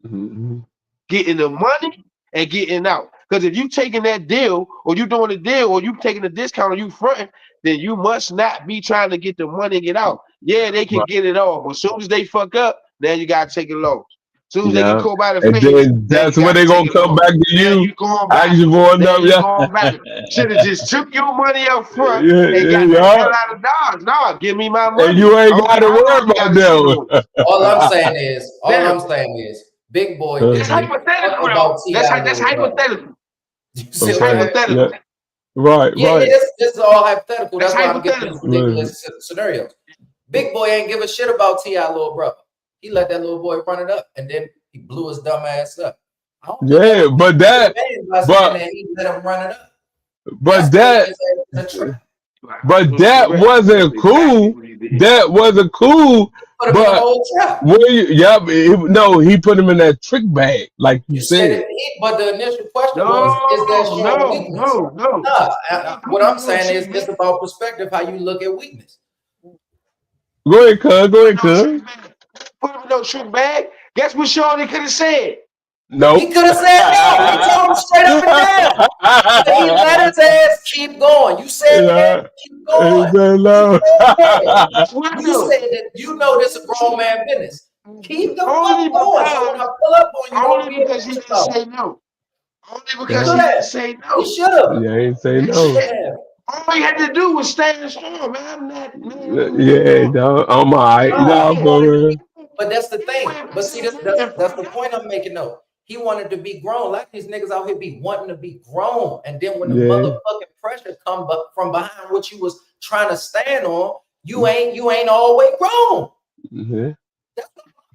Mhm. getting the money and getting out. Because if you taking that deal or you doing a deal or you taking a discount or you fronting, then you must not be trying to get the money and get out. Yeah, they can Right. get it off, but as soon as they fuck up, then you gotta take it low. As soon as they get Yeah. caught by the And face, then then you that's when gotta they take gonna it come low. back to Now you, you going ask you backwards. for Now another. you Yeah. going backwards. Should have just took your money up front Yeah, and yeah, got the yeah. hell out of Dodge. No, give me my And money. you I ain't don't got care to how worry long you about gotta sit on it. All I'm Damn. saying is, Big Boy That's didn't give them. a fuck hypothetical about though. That's T.I. that's little brother. hypothetical. You see I'm That's what I'm saying, saying? yeah, hypothetical. right, Yeah, right. this is all hypothetical. That's That's why I'm giving these hypothetical. Mhm. ridiculous scenarios. Big Boy ain't give a shit about T.I. little brother. He let that little boy run it up, and then he blew his dumb ass up. I don't think that Yeah, was revenge by saying but that he let him run it up. That's but putting that his ass in a trap. but that Correct. That's wasn't exactly cool. what he did. That wasn't cool. Put him in the But whole trap. when you, yeah, no, he put him in that trick bag, like you You said said. it, but the initial question was, is that No, showing no, weakness? no, no. Nah, He ain't put what him in I'm no saying is trick it's bag. about perspective, how you look at weakness. Go ahead, cuz. Go Put him ahead, in no cuz. trick bag. Put him in no trick bag. Guess what Shorty could have said? He Nope. could have said no. He told him straight up and down. But he let his ass keep going. You said that, Yeah. keep He going. said You no. said that. What You though? said that you know this is a grown man business. Keep the Only fuck going. So when because, I pull up on you, don't only be able because to he get didn't off. say no. Only He because could Yeah, he didn't have. say He no. should have. yeah, I ain't say He That's no. should it. have. All he had to do was stand strong, man. I'm not, Yeah, man. no, I'm alright. No, No, he for wanted to real. be. But that's the He thing. went back But to see, the that's the man. point I'm making though. He wanted to be grown. Like these niggas out here be wanting to be grown. And then when the Yeah, motherfucking pressure come from behind what you was trying to stand on, you ain't all the way grown. yeah,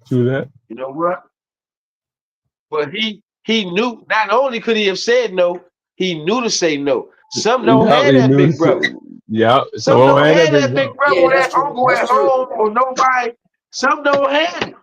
true that. You know what? But he knew not only could he have said no, he knew to say no. Some don't Yeah, have he that knew. big brother. Yeah, Some someone don't had that have big that big bro. brother Yeah, or that's that true. uncle That's at true. home or nobody. Some don't have it.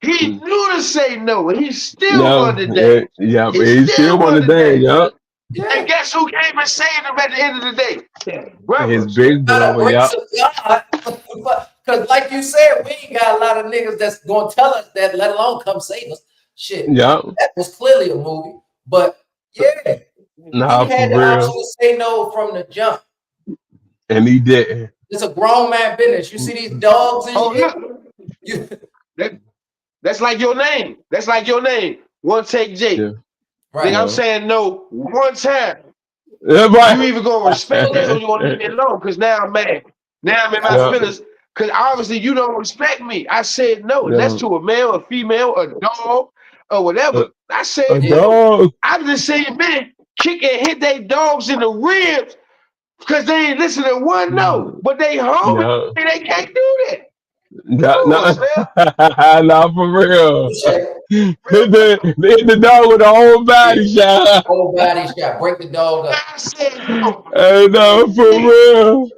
He Mm. knew to say no, and he still No, won the yeah, day. yeah, He but he still still won won the the day. day. Yeah, And Yeah. guess who came and saved him at the end of the day? His his brothers. big By the brother. Yeah, grace of God. Because like you said, we ain't got a lot of niggas that's gonna tell us that, let alone come save us. Shit. yeah. That was clearly a movie. But yeah, he Nah, for had the option real. to say no from the jump. And he didn't. It's a grown man business. You see these dogs and Oh, shit. look. You, That, that's like your name. That's like your name. One take Yeah, Jake. right. Nigga, I'm yeah. saying no one time. Yeah, You right. either gonna respect this or you gonna leave me alone. Cause now I'm mad. Now I'm in my Yeah, Absolutely. feelings. Cause obviously you don't respect me. I said no, and that's yeah. to a male, a female, a dog, or A, whatever. I a said Yeah. no. dog. I'm just saying, man, kick and hit their dogs in the ribs because they ain't listen to one no. But they homie, No, they can't do that. Come no, on, no, Slim. no, for real. Touche. Hit Real hit the dog with a whole Yeah. body shot. Whole body shot. Break the dog up. I said no. Hey, no, for real.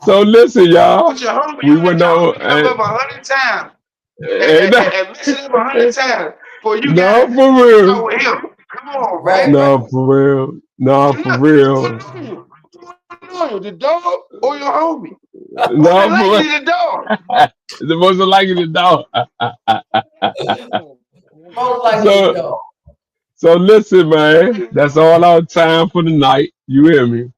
So listen, But y'all. your homie, We you let went your on. homie come up 100 times And, and mess it up 100 times for you no, guys for to real. go with him. Come on, Right, man. right. No, for real. No, And for look, which one real. are you? Which one are you? The dog or your homie? More than No, for likely real. the dog. The most likely the dog. Most likely the So, dog. so listen, man. The That's dog. all our time for the night. You hear me?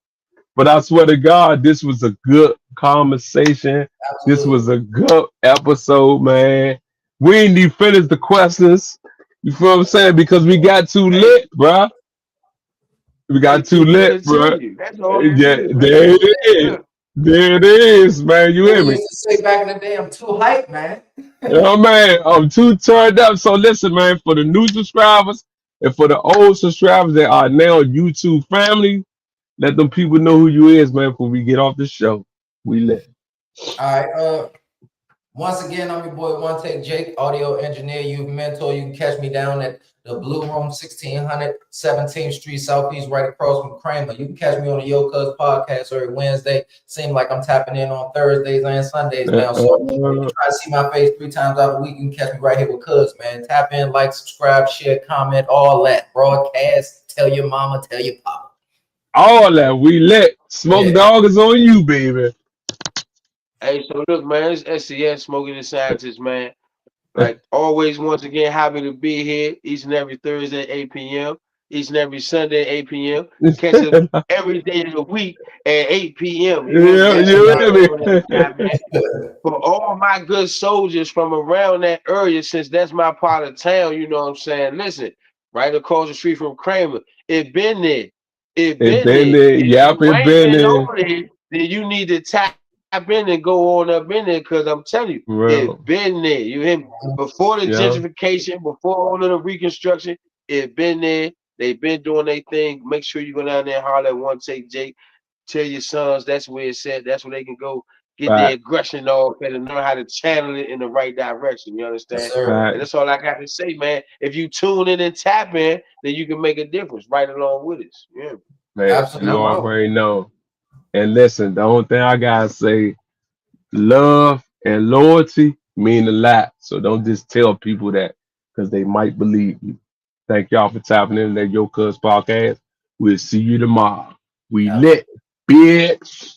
But I swear to God, this was a good conversation. This Absolutely. was a good episode, man. We ain't even finished the questions. You feel what I'm saying? Because we got too Hey, lit, bruh. We hey, got too to lit, bruh. continue. That's all it Yeah, is, man. there it is. Yeah. There it is, man. You What hear we me? used to say back in the day, I'm too hyped, man. Oh man, I'm too turned up. So listen, man, for the new subscribers and for the old subscribers that are now YouTube family, let them people know who you is, man, before we get off the show. We lit. All right. Once again, I'm your boy One Take Jake, audio engineer, youth mentor. You can catch me down at the Blue Room, 1600 17th Street Southeast, right across from Kramer. You can catch me on the Yocuzpodcast every Wednesday. Seems like I'm tapping in on Thursdays and Sundays now. So if you try to see my face 3 times out of the week, you can catch me right here with Cuz, man. Tap in, like, subscribe, share, comment, all that. Broadcast, tell your mama, tell your papa. All that we lit. Smoke Yeah. dog is on you, baby. Hey, so look, man, it's SCS Smoking the Scientist, man. Like always, once again, happy to be here each and every Thursday at 8 p.m., each and every Sunday at 8 p.m. Catch us Yeah, every day of the week at 8 p.m. You hear me? That's the you time hear zone that we me? got, man. For all my good soldiers from around that area, since that's my part of town, you know what I'm saying? Listen, right across the street from Kramer, it been there. It It been been there. there. If Yep, you it ain't been been there. over there, then you need to tap in and go on up in there because I'm telling you, it Real. been there. You hear me? Before the Yeah. gentrification, before all of the reconstruction, it been there. They've been doing their thing. Make sure you go down there and holler at One Take Jake. Tell your sons that's where it's at. That's where they can go get their Fact. aggression off and learn how to channel it in the right direction. You Yes, understand? sir. And Fact. that's all I got to say, man. If you tune in and tap in, then you can make a difference right along with us. Yeah. Man, And you I'm Absolutely. out. already know. And listen, the only thing I gotta say, love and loyalty mean a lot. So don't just tell people that because they might believe you. Thank y'all for tapping in that Yo Cuz podcast. We'll see you tomorrow. We Absolutely. lit, bitch.